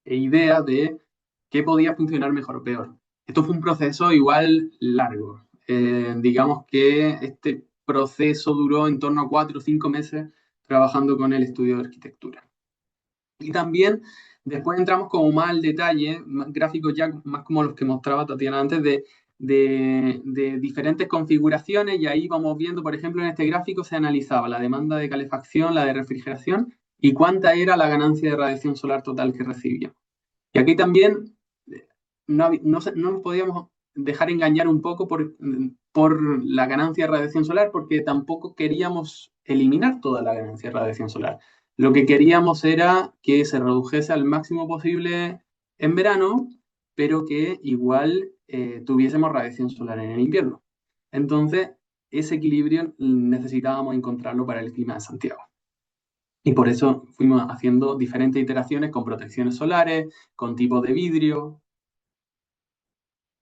ideas de qué podía funcionar mejor o peor. Esto fue un proceso igual largo. Digamos que este proceso duró en torno a 4 o 5 meses trabajando con el estudio de arquitectura. Y también después entramos como más al detalle, gráficos ya más como los que mostraba Tatiana antes, de diferentes configuraciones y ahí vamos viendo, por ejemplo, en este gráfico se analizaba la demanda de calefacción, la de refrigeración y cuánta era la ganancia de radiación solar total que recibía. Y aquí también no nos podíamos dejar engañar un poco por la ganancia de radiación solar porque tampoco queríamos eliminar toda la ganancia de radiación solar. Lo que queríamos era que se redujese al máximo posible en verano, pero que igual tuviésemos radiación solar en el invierno. Entonces, ese equilibrio necesitábamos encontrarlo para el clima de Santiago. Y por eso fuimos haciendo diferentes iteraciones con protecciones solares, con tipos de vidrio.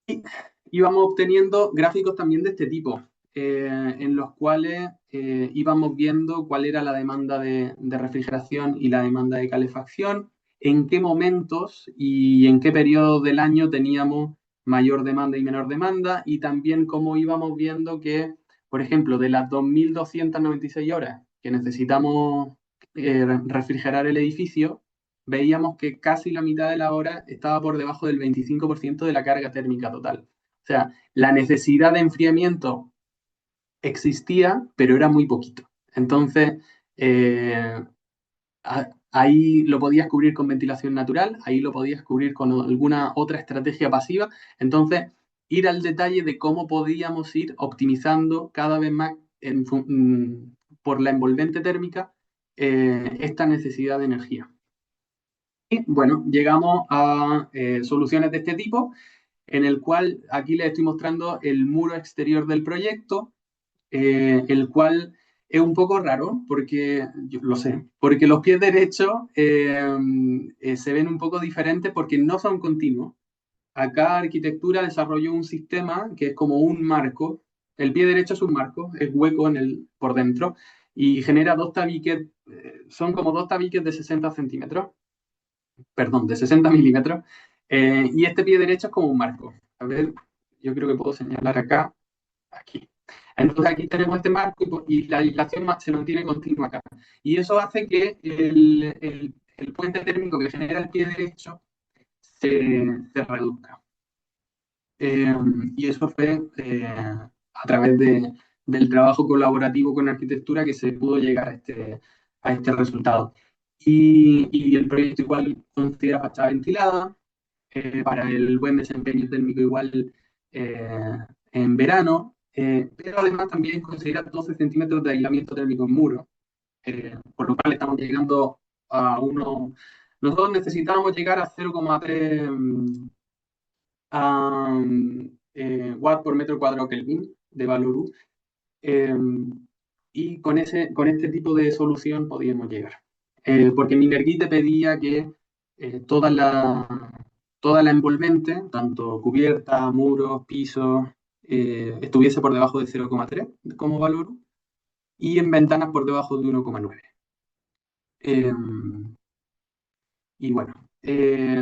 Y íbamos obteniendo gráficos también de este tipo, en los cuales íbamos viendo cuál era la demanda de refrigeración y la demanda de calefacción, en qué momentos y en qué periodo del año teníamos mayor demanda y menor demanda, y también cómo íbamos viendo que, por ejemplo, de las 2.296 horas que necesitamos refrigerar el edificio, veíamos que casi la mitad de la hora estaba por debajo del 25% de la carga térmica total. O sea, la necesidad de enfriamiento existía, pero era muy poquito. Entonces, ahí lo podías cubrir con ventilación natural, ahí lo podías cubrir con alguna otra estrategia pasiva. Entonces, ir al detalle de cómo podíamos ir optimizando cada vez más por la envolvente térmica esta necesidad de energía. Y bueno, llegamos a soluciones de este tipo, en el cual aquí les estoy mostrando el muro exterior del proyecto, el cual es un poco raro, porque, yo lo sé, porque los pies derechos se ven un poco diferentes porque no son continuos. Acá Arquitectura desarrolló un sistema que es como un marco. El pie derecho es un marco, es hueco por dentro, y genera dos tabiques, son como dos tabiques de 60 centímetros, perdón, de 60 milímetros, y este pie derecho es como un marco. A ver, yo creo que puedo señalar acá, aquí. Entonces aquí tenemos este marco y la aislación se mantiene continua acá. Y eso hace que el puente térmico que genera el pie derecho se reduzca. Y eso fue a través del trabajo colaborativo con arquitectura que se pudo llegar a este resultado. Y el proyecto igual considera fachada ventilada, para el buen desempeño térmico igual en verano, pero además también considera 12 centímetros de aislamiento térmico en muro, por lo cual estamos llegando a nosotros necesitábamos llegar a 0,3 watt por metro cuadrado Kelvin de valor U, y con este tipo de solución podíamos llegar. Porque Minergie te pedía que toda la envolvente, tanto cubierta, muros, pisos, estuviese por debajo de 0,3 como valor. y en ventanas por debajo de 1,9. Y bueno,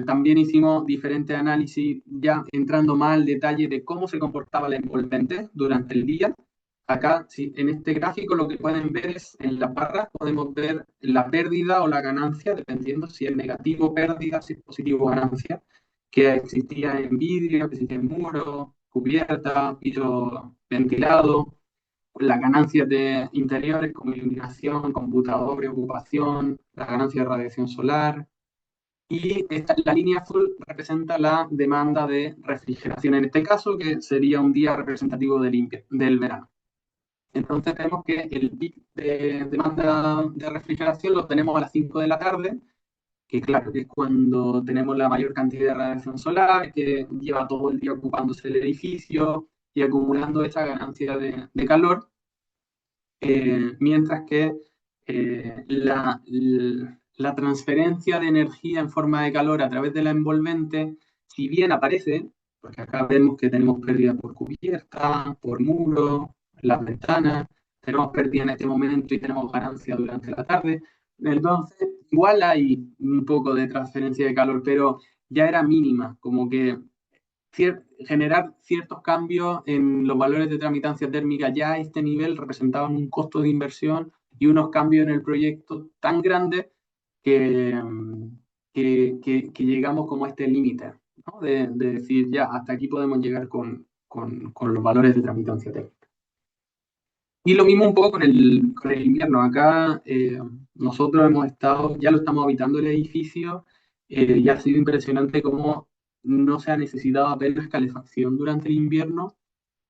también hicimos diferentes análisis ya entrando más al detalle de cómo se comportaba la envolvente durante el día. Acá, sí, en este gráfico lo que pueden ver es en las barras, podemos ver la pérdida o la ganancia, dependiendo si es negativo pérdida, si es positivo ganancia, que existía en vidrio, que existía en muro, cubierta, piso ventilado, las ganancias de interiores como iluminación, computador, ocupación, las ganancias de radiación solar. Y la línea azul representa la demanda de refrigeración en este caso, que sería un día representativo del verano. Entonces vemos que el pic de demanda de refrigeración lo tenemos a las 5 de la tarde, que claro, que es cuando tenemos la mayor cantidad de radiación solar, que lleva todo el día ocupándose el edificio y acumulando esa ganancia de calor, mientras que la transferencia de energía en forma de calor a través de la envolvente, si bien aparece, porque acá vemos que tenemos pérdida por cubierta, por muro, las ventanas, tenemos pérdida en este momento y tenemos ganancia durante la tarde, entonces igual hay un poco de transferencia de calor, pero ya era mínima, como que generar ciertos cambios en los valores de tramitancia térmica ya a este nivel representaban un costo de inversión y unos cambios en el proyecto tan grandes que, que llegamos como a este límite, ¿no? De decir, ya, hasta aquí podemos llegar con los valores de tramitancia térmica. Y lo mismo un poco con el invierno. Acá nosotros hemos estado, ya lo estamos habitando el edificio, y ha sido impresionante cómo no se ha necesitado apenas calefacción durante el invierno.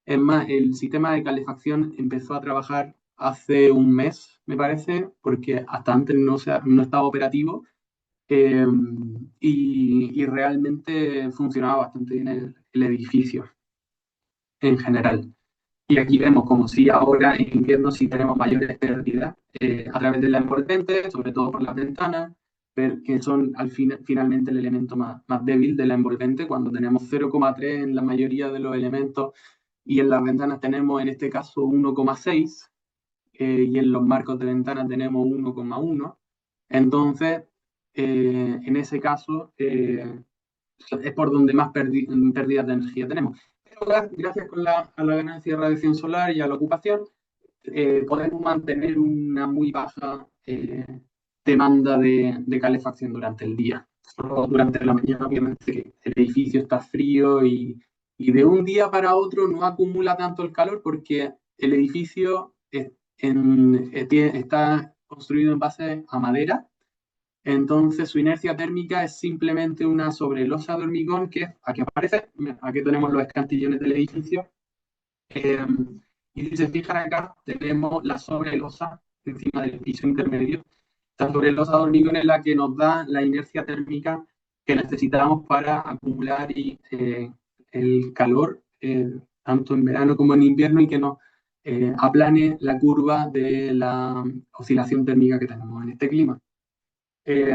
Es más, el sistema de calefacción empezó a trabajar hace un mes, me parece, porque hasta antes no estaba operativo, eh, y realmente funcionaba bastante bien el edificio en general. Y aquí vemos como si ahora en invierno sí tenemos mayores pérdidas a través de la envolvente, sobre todo por las ventanas, que son finalmente el elemento más débil de la envolvente, cuando tenemos 0,3 en la mayoría de los elementos y en las ventanas tenemos en este caso 1,6, y en los marcos de ventana tenemos 1,1. Entonces, en ese caso, es por donde más pérdidas de energía tenemos. Pero gracias a la ganancia de radiación solar y a la ocupación, podemos mantener una muy baja demanda de calefacción durante el día. Solo durante la mañana, obviamente, el edificio está frío y de un día para otro no acumula tanto el calor porque el edificio está construido en base a madera. Entonces su inercia térmica es simplemente una sobrelosa de hormigón que aquí aparece, aquí tenemos los escantillones del edificio, eh, y si se fijan acá tenemos la sobrelosa encima del piso intermedio. Esta sobrelosa de hormigón es la que nos da la inercia térmica que necesitamos para acumular el calor, tanto en verano como en invierno, y que nos aplane la curva de la oscilación térmica que tenemos en este clima.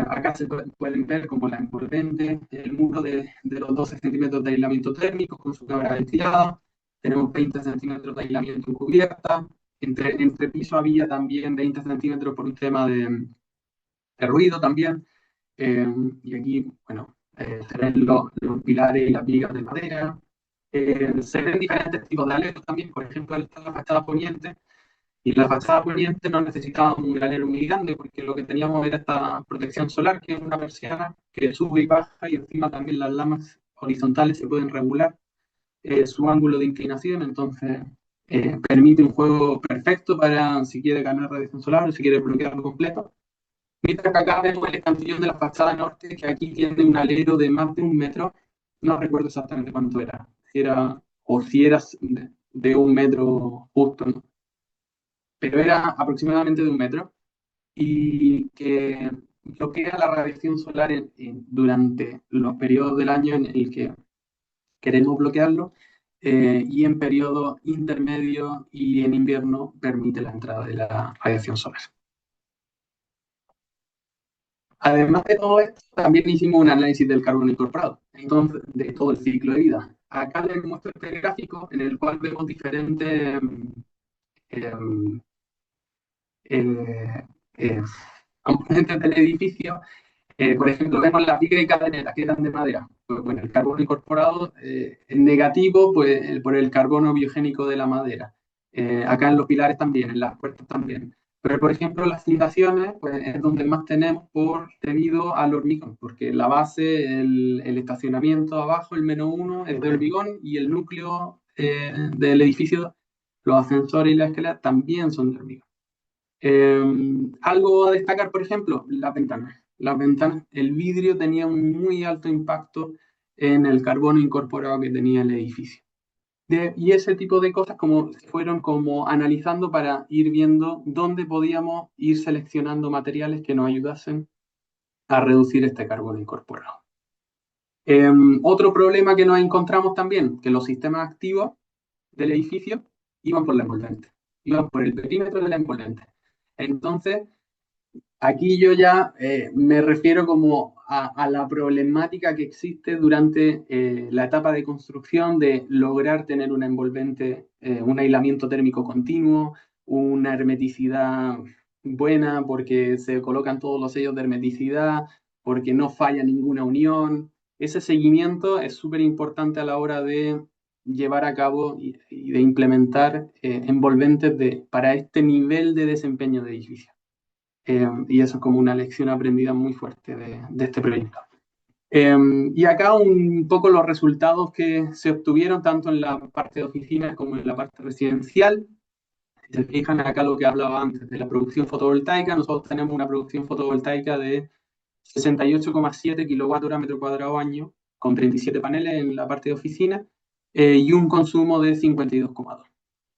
Acá se pueden ver como la envolvente, el muro de los 12 centímetros de aislamiento térmico con su cámara ventilada. Tenemos 20 centímetros de aislamiento en cubierta. Entre piso había también 20 centímetros por un tema de ruido también. Y aquí, bueno, se ven los pilares y las vigas de madera. Se ven diferentes tipos de aleros también. Por ejemplo, esta es la fachada poniente. Y la fachada poniente no necesitábamos un granero muy grande porque lo que teníamos era esta protección solar, que es una persiana que sube y baja, y encima también las lamas horizontales se pueden regular su ángulo de inclinación, entonces permite un juego perfecto para si quiere ganar radiación solar o si quiere bloquearlo completo. Mientras que acá vemos el escantillón de la fachada norte, que aquí tiene un alero de más de 1 metro, no recuerdo exactamente cuánto era, si era o si era de 1 metro justo, ¿no? Pero era aproximadamente de 1 metro, y que bloquea la radiación solar durante los periodos del año en el que queremos bloquearlo, y en periodos intermedios y en invierno permite la entrada de la radiación solar. Además de todo esto, también hicimos un análisis del carbono incorporado, entonces, de todo el ciclo de vida. Acá les muestro este gráfico en el cual vemos diferentes componentes del edificio. Por ejemplo, vemos las vigas y cadenetas que eran de madera. Pues, bueno, el carbono incorporado es negativo pues, por el carbono biogénico de la madera. Acá en los pilares también, en las puertas también. Pero, por ejemplo, las fundaciones pues, es donde más tenemos debido al hormigón, porque la base, el estacionamiento abajo, el -1, es de hormigón y el núcleo del edificio, los ascensores y las escaleras también son de hormigón. Algo a destacar, por ejemplo, las ventanas. Las ventanas, el vidrio tenía un muy alto impacto en el carbono incorporado que tenía el edificio. Y ese tipo de cosas fueron como analizando para ir viendo dónde podíamos ir seleccionando materiales que nos ayudasen a reducir este carbono incorporado. Otro problema que nos encontramos también, que los sistemas activos del edificio iban por la envolvente, iban por el perímetro de la envolvente. Entonces, aquí yo ya me refiero como a la problemática que existe durante la etapa de construcción de lograr tener una envolvente, un aislamiento térmico continuo, una hermeticidad buena porque se colocan todos los sellos de hermeticidad, porque no falla ninguna unión. Ese seguimiento es súper importante a la hora de llevar a cabo y de implementar envolventes para este nivel de desempeño de edificio. Y eso es como una lección aprendida muy fuerte de este proyecto. Y acá un poco los resultados que se obtuvieron tanto en la parte de oficinas como en la parte residencial. Si se fijan acá lo que hablaba antes de la producción fotovoltaica, nosotros tenemos una producción fotovoltaica de 68,7 kWh metro cuadrado año, con 37 paneles en la parte de oficina, y un consumo de 52,2.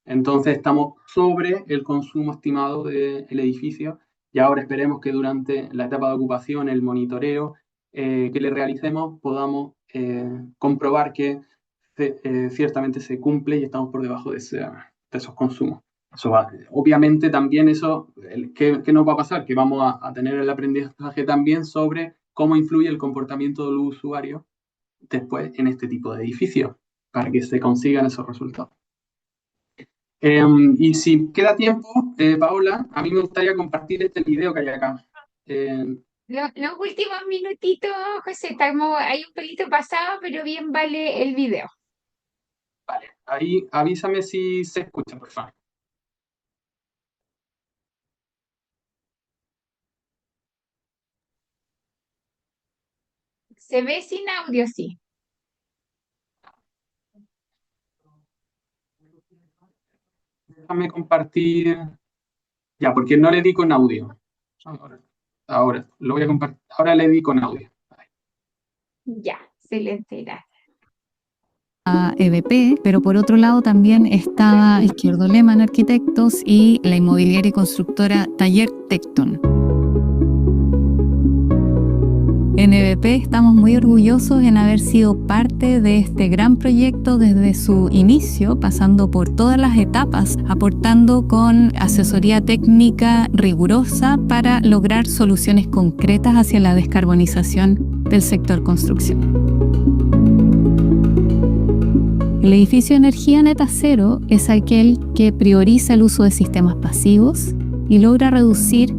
Entonces estamos sobre el consumo estimado del edificio. Y ahora esperemos que durante la etapa de ocupación, el monitoreo que le realicemos, podamos comprobar que ciertamente se cumple y estamos por debajo de esos consumos. Obviamente también eso, ¿qué nos va a pasar? Que vamos a tener el aprendizaje también sobre cómo influye el comportamiento de los usuarios después en este tipo de edificios, para que se consigan esos resultados. Y si queda tiempo, Paola, a mí me gustaría compartir este video que hay acá. Los últimos minutitos, José, hay un pelito pasado, pero bien vale el video. Vale, ahí avísame si se escucha, por favor. Se ve sin audio, sí. Déjame compartir. Ya, porque no le di con audio. Ahora, lo voy a compartir. Ahora le di con audio. Ya, excelente, gracias. A EVP, pero por otro lado también estaba Izquierdo Lehmann Arquitectos y la inmobiliaria y constructora Taller Tecton. En EVP estamos muy orgullosos en haber sido parte de este gran proyecto desde su inicio, pasando por todas las etapas, aportando con asesoría técnica rigurosa para lograr soluciones concretas hacia la descarbonización del sector construcción. El edificio de energía neta cero es aquel que prioriza el uso de sistemas pasivos y logra reducir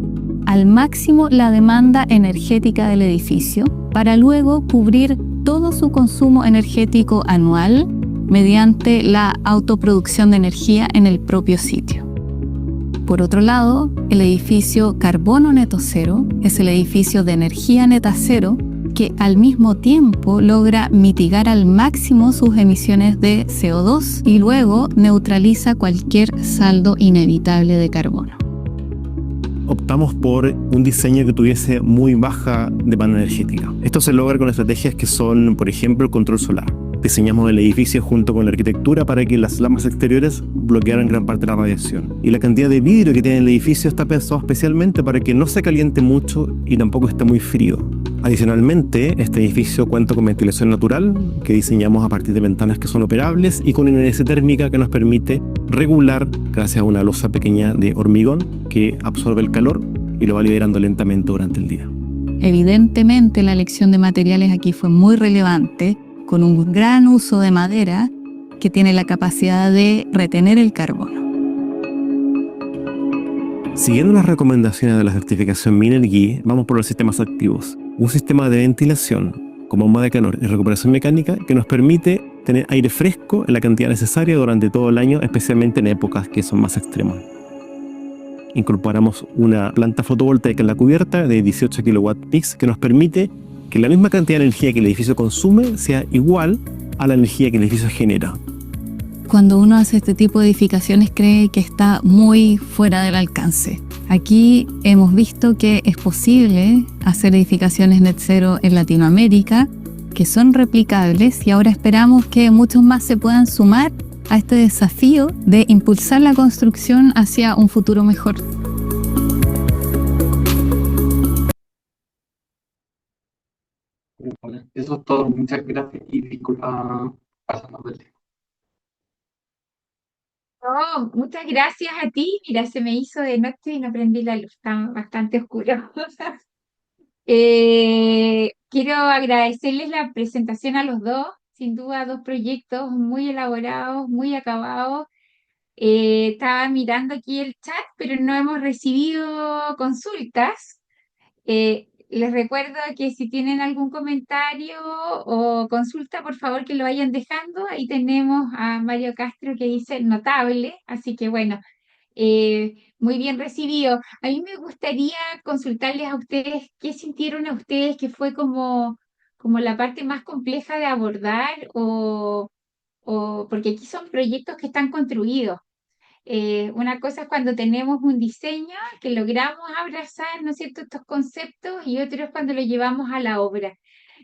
al máximo la demanda energética del edificio para luego cubrir todo su consumo energético anual mediante la autoproducción de energía en el propio sitio. Por otro lado, el edificio carbono neto cero es el edificio de energía neta cero que al mismo tiempo logra mitigar al máximo sus emisiones de CO2 y luego neutraliza cualquier saldo inevitable de carbono. Optamos por un diseño que tuviese muy baja demanda energética. Esto se logra con estrategias que son, por ejemplo, el control solar. Diseñamos el edificio junto con la arquitectura para que las lámparas exteriores bloquearan gran parte de la radiación. Y la cantidad de vidrio que tiene el edificio está pensado especialmente para que no se caliente mucho y tampoco esté muy frío. Adicionalmente, este edificio cuenta con ventilación natural, que diseñamos a partir de ventanas que son operables y con una inercia térmica que nos permite regular gracias a una losa pequeña de hormigón que absorbe el calor y lo va liberando lentamente durante el día. Evidentemente, la elección de materiales aquí fue muy relevante, con un gran uso de madera que tiene la capacidad de retener el carbono. Siguiendo las recomendaciones de la certificación Minergie, vamos por los sistemas activos. Un sistema de ventilación con bomba de calor y recuperación mecánica que nos permite tener aire fresco en la cantidad necesaria durante todo el año, especialmente en épocas que son más extremas. Incorporamos una planta fotovoltaica en la cubierta de 18 kW-peak que nos permite que la misma cantidad de energía que el edificio consume sea igual a la energía que el edificio genera. Cuando uno hace este tipo de edificaciones cree que está muy fuera del alcance. Aquí hemos visto que es posible hacer edificaciones net zero en Latinoamérica, que son replicables, y ahora esperamos que muchos más se puedan sumar a este desafío de impulsar la construcción hacia un futuro mejor. Eso es todo. Muchas gracias y disculpa pasarnos del tiempo. No, muchas gracias a ti. Mira, se me hizo de noche y no prendí la luz, está bastante oscuro. Quiero agradecerles la presentación a los dos, sin duda dos proyectos muy elaborados, muy acabados. Estaba mirando aquí el chat, pero no hemos recibido consultas. Les recuerdo que si tienen algún comentario o consulta, por favor que lo vayan dejando. Ahí tenemos a Mario Castro que dice notable, así que bueno, muy bien recibido. A mí me gustaría consultarles a ustedes qué sintieron a ustedes que fue como la parte más compleja de abordar o porque aquí son proyectos que están construidos. Una cosa es cuando tenemos un diseño que logramos abrazar, ¿no es cierto?, estos conceptos y otro es cuando lo llevamos a la obra.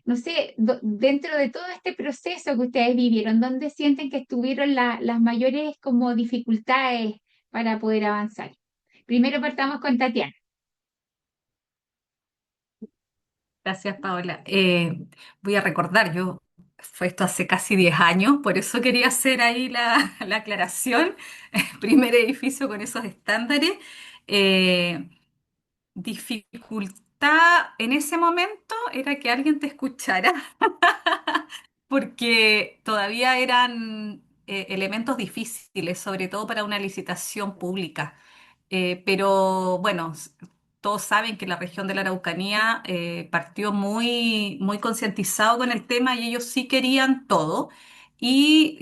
No sé, dentro de todo este proceso que ustedes vivieron, ¿dónde sienten que estuvieron las mayores como dificultades para poder avanzar? Primero partamos con Tatiana. Gracias, Paola. Voy a recordar, fue esto hace casi 10 años, por eso quería hacer ahí la aclaración. Primer edificio con esos estándares. Eh, Dificultad en ese momento era que alguien te escuchara, porque todavía eran elementos difíciles, sobre todo para una licitación pública. Pero bueno, todos saben que la región de la Araucanía partió muy concientizado con el tema y ellos sí querían todo. Y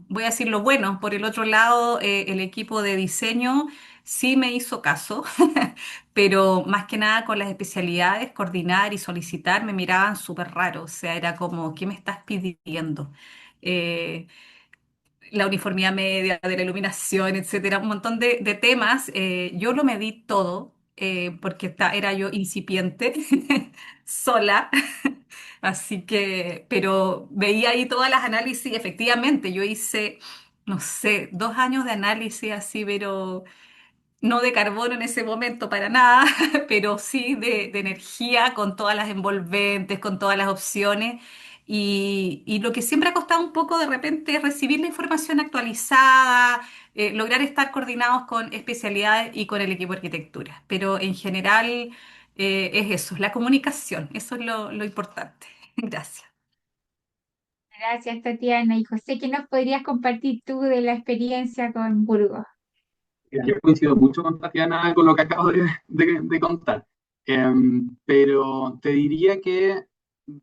voy a decir lo bueno, por el otro lado, el equipo de diseño sí me hizo caso, pero más que nada con las especialidades, coordinar y solicitar me miraban súper raro, o sea, era como, ¿qué me estás pidiendo? Eh, la uniformidad media, de la iluminación, etcétera, un montón de temas. Yo lo medí todo porque era yo incipiente, sola, así que, pero veía ahí todas las análisis, efectivamente, yo hice, no sé, 2 años de análisis así, pero no de carbono en ese momento para nada, pero sí de energía con todas las envolventes, con todas las opciones. Y lo que siempre ha costado un poco de repente es recibir la información actualizada, lograr estar coordinados con especialidades y con el equipo de arquitectura. Pero en general es eso, la comunicación, eso es lo importante. Gracias. Gracias, Tatiana. Y José, ¿qué nos podrías compartir tú de la experiencia con Burgos? Yo coincido mucho con Tatiana con lo que acabo de contar. Pero te diría que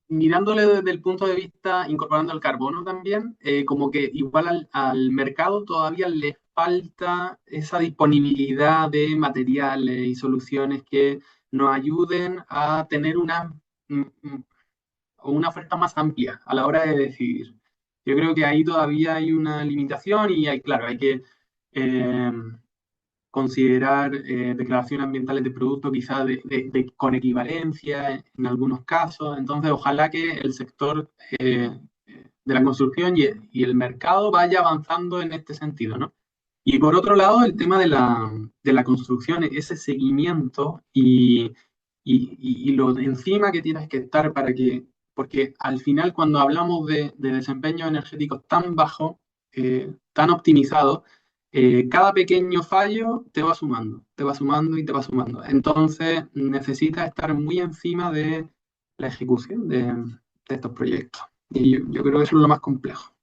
mirándole desde el punto de vista, incorporando el carbono también, como que igual al mercado todavía le falta esa disponibilidad de materiales y soluciones que nos ayuden a tener mm, mm, una oferta más amplia a la hora de decidir. Yo creo que ahí todavía hay una limitación y claro, hay que eh, considerar declaraciones ambientales de producto quizás con equivalencia en algunos casos. Entonces, ojalá que el sector de la construcción y el mercado vaya avanzando en este sentido, ¿no? Y por otro lado, el tema de la construcción, ese seguimiento y lo de encima que tienes que estar porque al final cuando hablamos de desempeños energéticos tan bajos, tan optimizados, cada pequeño fallo te va sumando y te va sumando. Entonces necesitas estar muy encima de la ejecución de estos proyectos. Y yo creo que eso es lo más complejo.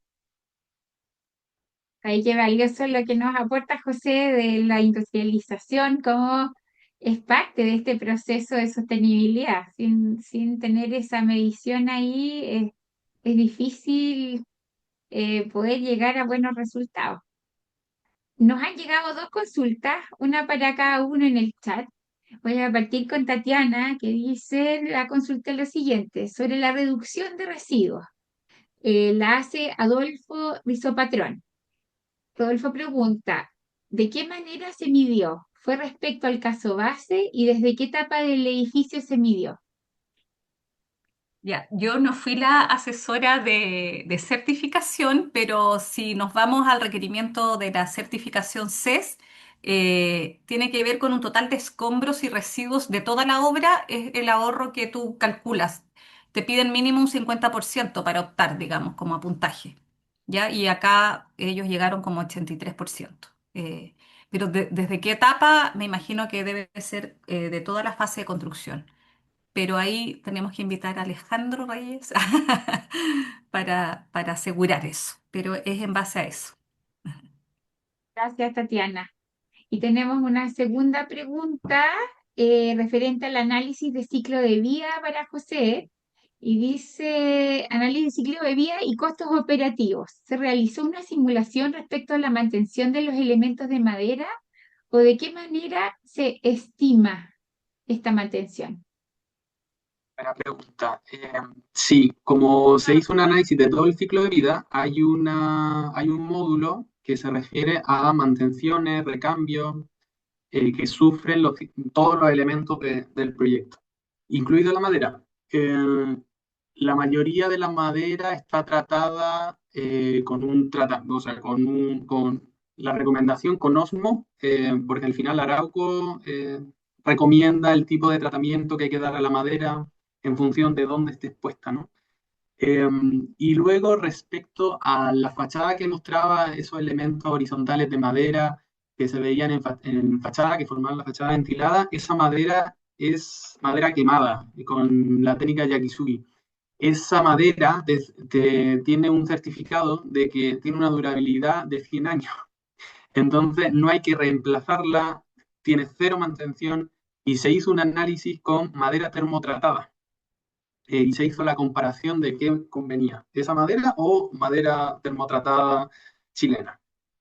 Ahí qué valioso lo que nos aporta José de la industrialización, como es parte de este proceso de sostenibilidad. Sin tener esa medición ahí, es difícil poder llegar a buenos resultados. Nos han llegado dos consultas, una para cada uno en el chat. Voy a partir con Tatiana, que dice la consulta es lo siguiente, sobre la reducción de residuos. La hace Adolfo Rizopatrón. Rodolfo pregunta, ¿de qué manera se midió? ¿Fue respecto al caso base y desde qué etapa del edificio se midió? Ya, yo no fui la asesora de certificación, pero si nos vamos al requerimiento de la certificación CES, tiene que ver con un total de escombros y residuos de toda la obra, es el ahorro que tú calculas. Te piden mínimo un 50% para optar, digamos, como puntaje, ¿ya? Y acá ellos llegaron como 83%. Pero ¿desde qué etapa? Me imagino que debe ser de toda la fase de construcción, pero ahí tenemos que invitar a Alejandro Reyes para asegurar eso, pero es en base a eso. Gracias, Tatiana. Y tenemos una segunda pregunta referente al análisis de ciclo de vida para José. Y dice, análisis de ciclo de vida y costos operativos. ¿Se realizó una simulación respecto a la mantención de los elementos de madera o de qué manera se estima esta mantención? Buena pregunta. Sí, como se hizo un análisis de todo el ciclo de vida, hay un módulo que se refiere a mantenciones, recambios, que sufren todos los elementos del proyecto, incluido la madera. La mayoría de la madera está tratada o sea, con la recomendación con Osmo, porque al final Arauco recomienda el tipo de tratamiento que hay que dar a la madera en función de dónde esté expuesta, ¿no? Eh, y luego respecto a la fachada que mostraba esos elementos horizontales de madera que se veían en fachada, que formaban la fachada ventilada, esa madera es madera quemada con la técnica Yakisugi. Esa madera tiene un certificado de que tiene una durabilidad de 100 años. Entonces no hay que reemplazarla, tiene cero mantención y se hizo un análisis con madera termotratada y se hizo la comparación de qué convenía, esa madera o madera termotratada chilena.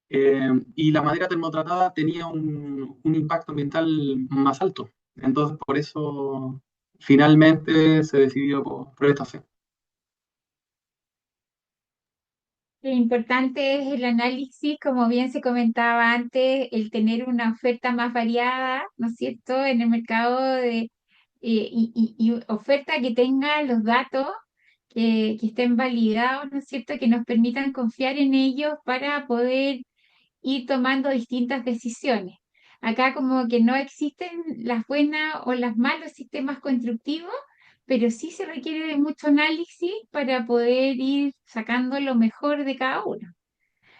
Y la madera termotratada tenía un impacto ambiental más alto. Entonces, por eso finalmente se decidió por esta opción. Lo importante es el análisis, como bien se comentaba antes, el tener una oferta más variada, ¿no es cierto?, en el mercado y oferta que tenga los datos que estén validados, ¿no es cierto?, que nos permitan confiar en ellos para poder ir tomando distintas decisiones. Acá como que no existen las buenas o los malos sistemas constructivos, pero sí se requiere de mucho análisis para poder ir sacando lo mejor de cada uno.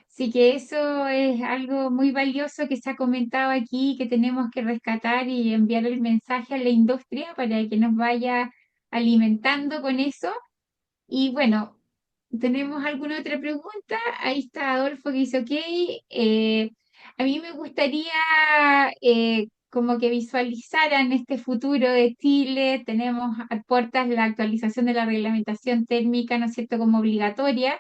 Así que eso es algo muy valioso que se ha comentado aquí, que tenemos que rescatar y enviar el mensaje a la industria para que nos vaya alimentando con eso. Y bueno, ¿tenemos alguna otra pregunta? Ahí está Adolfo que dice, ok, a mí me gustaría como que visualizaran este futuro de Chile. Tenemos a puertas la actualización de la reglamentación térmica, ¿no es cierto?, como obligatoria.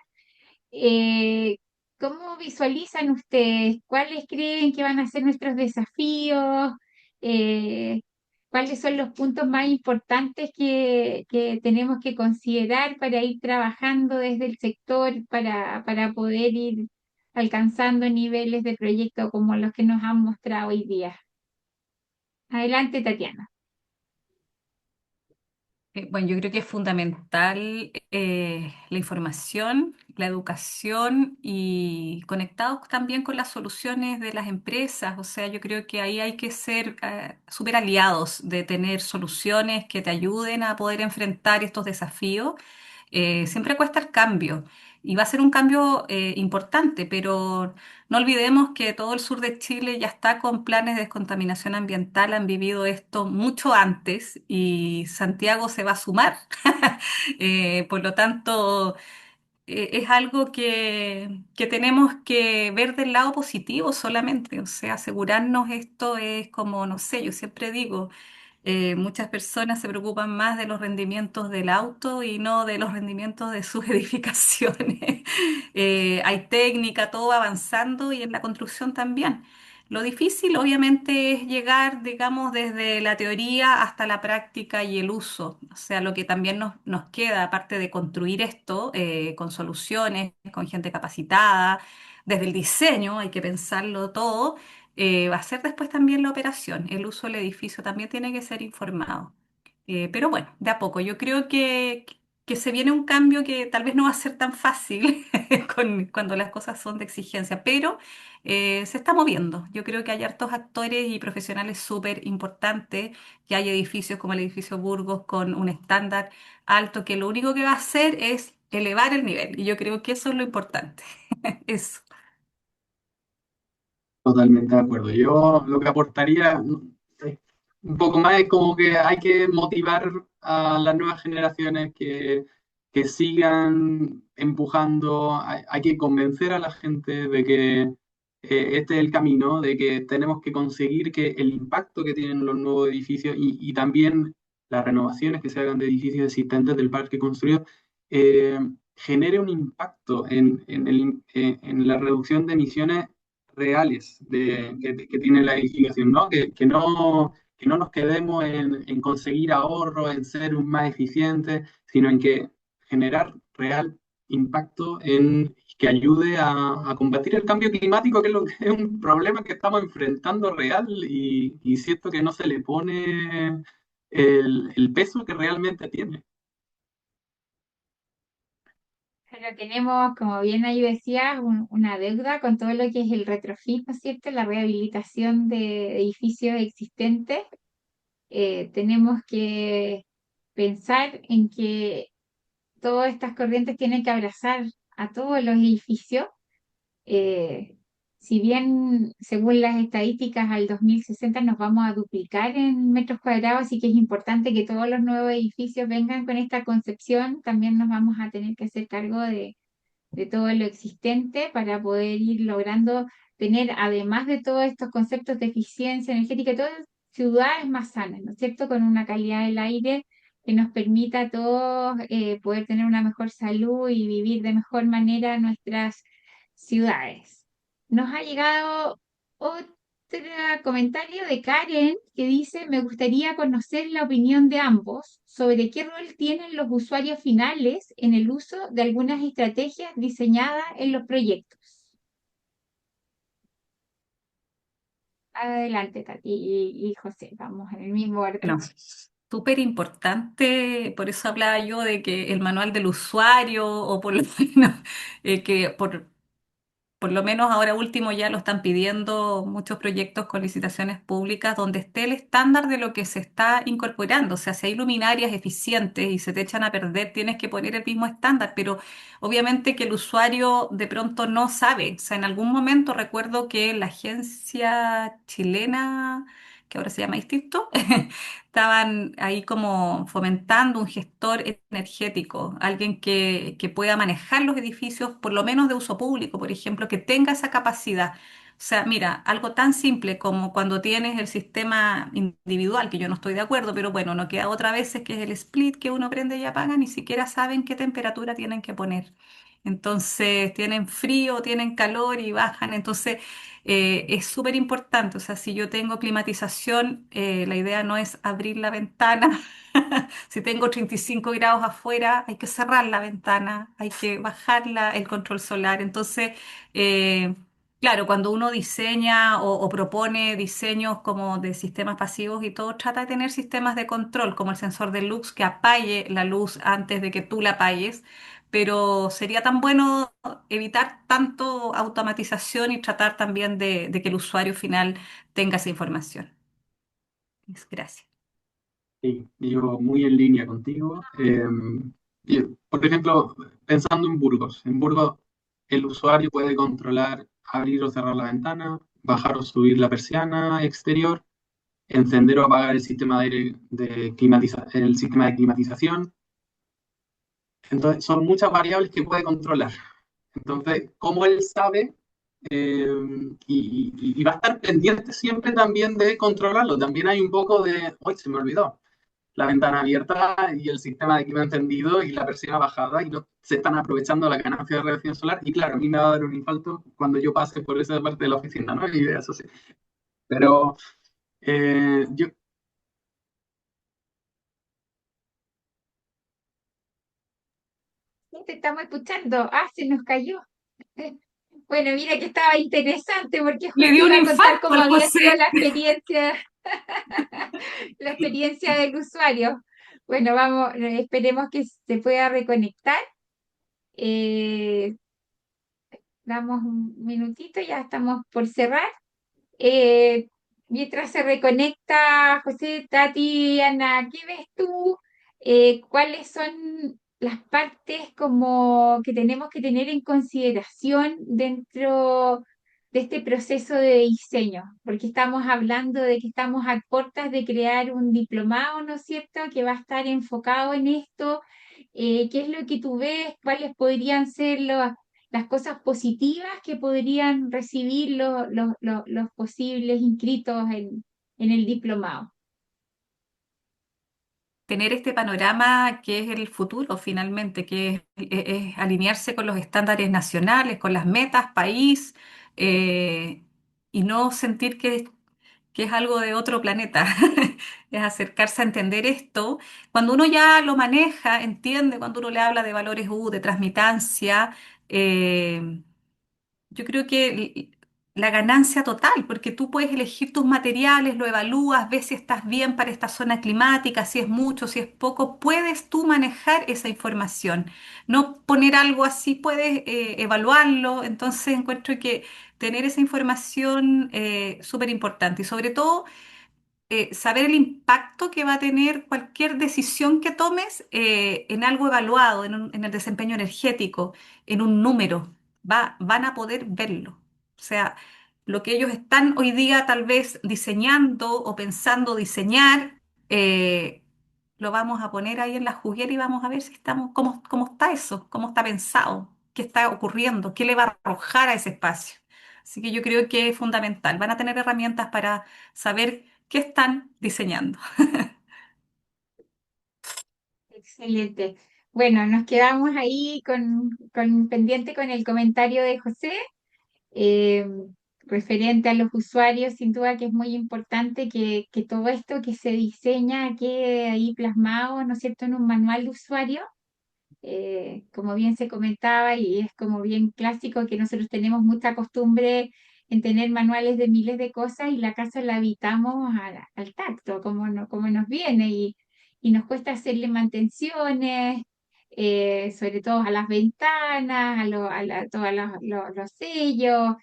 Eh, ¿Cómo visualizan ustedes? ¿Cuáles creen que van a ser nuestros desafíos? Eh, ¿Cuáles son los puntos más importantes que tenemos que considerar para ir trabajando desde el sector para poder ir alcanzando niveles de proyecto como los que nos han mostrado hoy día? Adelante, Tatiana. Bueno, yo creo que es fundamental la información, la educación y conectados también con las soluciones de las empresas. O sea, yo creo que ahí hay que ser súper aliados de tener soluciones que te ayuden a poder enfrentar estos desafíos. Siempre cuesta el cambio y va a ser un cambio importante, pero no olvidemos que todo el sur de Chile ya está con planes de descontaminación ambiental, han vivido esto mucho antes y Santiago se va a sumar. Por lo tanto, es algo que tenemos que ver del lado positivo solamente, o sea, asegurarnos esto es como, no sé, yo siempre digo, muchas personas se preocupan más de los rendimientos del auto y no de los rendimientos de sus edificaciones. Hay técnica, todo va avanzando y en la construcción también. Lo difícil, obviamente, es llegar, digamos, desde la teoría hasta la práctica y el uso. O sea, lo que también nos queda, aparte de construir esto con soluciones, con gente capacitada, desde el diseño, hay que pensarlo todo, va a ser después también la operación. El uso del edificio también tiene que ser informado. Pero bueno, de a poco. Yo creo que se viene un cambio que tal vez no va a ser tan fácil cuando las cosas son de exigencia, pero se está moviendo. Yo creo que hay hartos actores y profesionales súper importantes, que hay edificios como el edificio Burgos con un estándar alto que lo único que va a hacer es elevar el nivel. Y yo creo que eso es lo importante. Eso. Totalmente de acuerdo. Yo lo que aportaría es un poco más es como que hay que motivar a las nuevas generaciones que sigan empujando, hay que convencer a la gente de que este es el camino, de que tenemos que conseguir que el impacto que tienen los nuevos edificios y también las renovaciones que se hagan de edificios existentes del parque construido eh, genere un impacto en la reducción de emisiones reales que tiene la edificación, ¿no? Que no nos quedemos en conseguir ahorro, en ser un más eficiente, sino en que generar real impacto en que ayude a combatir el cambio climático, que es, lo que es un problema que estamos enfrentando real y siento que no se le pone el peso que realmente tiene. Pero tenemos, como bien ahí decías, una deuda con todo lo que es el retrofit, ¿no es cierto? La rehabilitación de edificios existentes. Tenemos que pensar en que todas estas corrientes tienen que abrazar a todos los edificios. Eh, si bien, según las estadísticas, al 2060 nos vamos a duplicar en metros cuadrados, así que es importante que todos los nuevos edificios vengan con esta concepción, también nos vamos a tener que hacer cargo de todo lo existente para poder ir logrando tener, además de todos estos conceptos de eficiencia energética, todas ciudades más sanas, ¿no es cierto? Con una calidad del aire que nos permita a todos poder tener una mejor salud y vivir de mejor manera nuestras ciudades. Nos ha llegado otro comentario de Karen que dice, me gustaría conocer la opinión de ambos sobre qué rol tienen los usuarios finales en el uso de algunas estrategias diseñadas en los proyectos. Adelante, Tati y José, vamos en el mismo Bueno, orden. súper importante, por eso hablaba yo de que el manual del usuario, o por lo menos que por lo menos ahora último ya lo están pidiendo muchos proyectos con licitaciones públicas donde esté el estándar de lo que se está incorporando. O sea, si hay luminarias eficientes y se te echan a perder, tienes que poner el mismo estándar, pero obviamente que el usuario de pronto no sabe. O sea, en algún momento recuerdo que la agencia chilena, que ahora se llama distinto, estaban ahí como fomentando un gestor energético, alguien que pueda manejar los edificios, por lo menos de uso público, por ejemplo, que tenga esa capacidad. O sea, mira, algo tan simple como cuando tienes el sistema individual, que yo no estoy de acuerdo, pero bueno, no queda otra vez, es que es el split que uno prende y apaga, ni siquiera saben qué temperatura tienen que poner. Entonces, tienen frío, tienen calor y bajan. Entonces, es súper importante. O sea, si yo tengo climatización, la idea no es abrir la ventana. Si tengo 35 grados afuera, hay que cerrar la ventana, hay que bajar el control solar. Entonces, eh, claro, cuando uno diseña o propone diseños como de sistemas pasivos y todo, trata de tener sistemas de control, como el sensor de luz que apague la luz antes de que tú la apagues. Pero sería tan bueno evitar tanto automatización y tratar también de que el usuario final tenga esa información. Gracias. Sí, yo muy en línea contigo. Por ejemplo, pensando en Burgos el usuario puede controlar abrir o cerrar la ventana, bajar o subir la persiana exterior, encender o apagar el sistema de aire el sistema de climatización, Entonces, son muchas variables que puede controlar. Entonces, como él sabe, y va a estar pendiente siempre también de controlarlo. También hay un poco de, hoy se me olvidó, la ventana abierta y el sistema de clima encendido y la persiana bajada y no se están aprovechando la ganancia de radiación solar. Y claro, a mí me va a dar un infarto cuando yo pase por esa parte de la oficina, ¿no? Y eso sí. Pero yo, Sí, te estamos escuchando. Ah, se nos cayó. Bueno, mira que estaba interesante porque Le justo dio un iba a contar infarto cómo al había sido José. la experiencia del usuario. Bueno, vamos, esperemos que se pueda reconectar. Eh, Damos un minutito, ya estamos por cerrar. Eh, Mientras se reconecta José, Tati, Ana, ¿qué ves tú? ¿Cuáles son las partes como que tenemos que tener en consideración dentro de este proceso de diseño? Porque estamos hablando de que estamos a puertas de crear un diplomado, ¿no es cierto?, que va a estar enfocado en esto. ¿Qué es lo que tú ves? ¿Cuáles podrían ser las cosas positivas que podrían recibir los posibles inscritos en el diplomado? Tener este panorama que es el futuro finalmente, que es alinearse con los estándares nacionales, con las metas país, eh, y no sentir que es algo de otro planeta. Es acercarse a entender esto. Cuando uno ya lo maneja, entiende, cuando uno le habla de valores U, de transmitancia, eh, yo creo que la ganancia total, porque tú puedes elegir tus materiales, lo evalúas, ves si estás bien para esta zona climática, si es mucho, si es poco, puedes tú manejar esa información. No poner algo así, puedes evaluarlo. Entonces encuentro que tener esa información súper importante y sobre todo saber el impacto que va a tener cualquier decisión que tomes en algo evaluado, en el desempeño energético, en un número. Van a poder verlo. O sea, lo que ellos están hoy día tal vez diseñando o pensando diseñar, eh, lo vamos a poner ahí en la juguera y vamos a ver si estamos, cómo está eso, cómo está pensado, qué está ocurriendo, qué le va a arrojar a ese espacio. Así que yo creo que es fundamental. Van a tener herramientas para saber qué están diseñando. Excelente. Bueno, nos quedamos ahí con pendiente con el comentario de José, eh, referente a los usuarios. Sin duda que es muy importante que todo esto que se diseña quede ahí plasmado, ¿no es cierto?, en un manual de usuario. Como bien se comentaba y es como bien clásico que nosotros tenemos mucha costumbre en tener manuales de miles de cosas y la casa la habitamos al tacto, como nos viene y nos cuesta hacerle mantenciones, sobre todo a las ventanas, todos los sellos,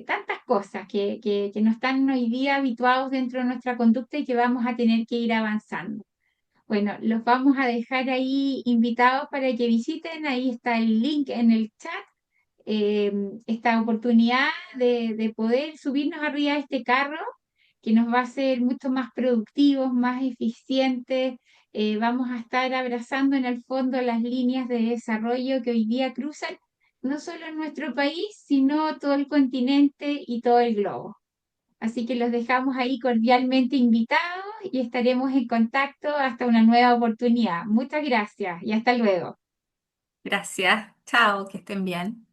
tantas cosas que no están hoy día habituados dentro de nuestra conducta y que vamos a tener que ir avanzando. Bueno, los vamos a dejar ahí invitados para que visiten. Ahí está el link en el chat. Esta oportunidad de poder subirnos arriba de este carro que nos va a hacer mucho más productivos, más eficientes. Vamos a estar abrazando en el fondo las líneas de desarrollo que hoy día cruzan no solo en nuestro país, sino todo el continente y todo el globo. Así que los dejamos ahí cordialmente invitados y estaremos en contacto hasta una nueva oportunidad. Muchas gracias y hasta luego. Gracias. Chao, que estén bien.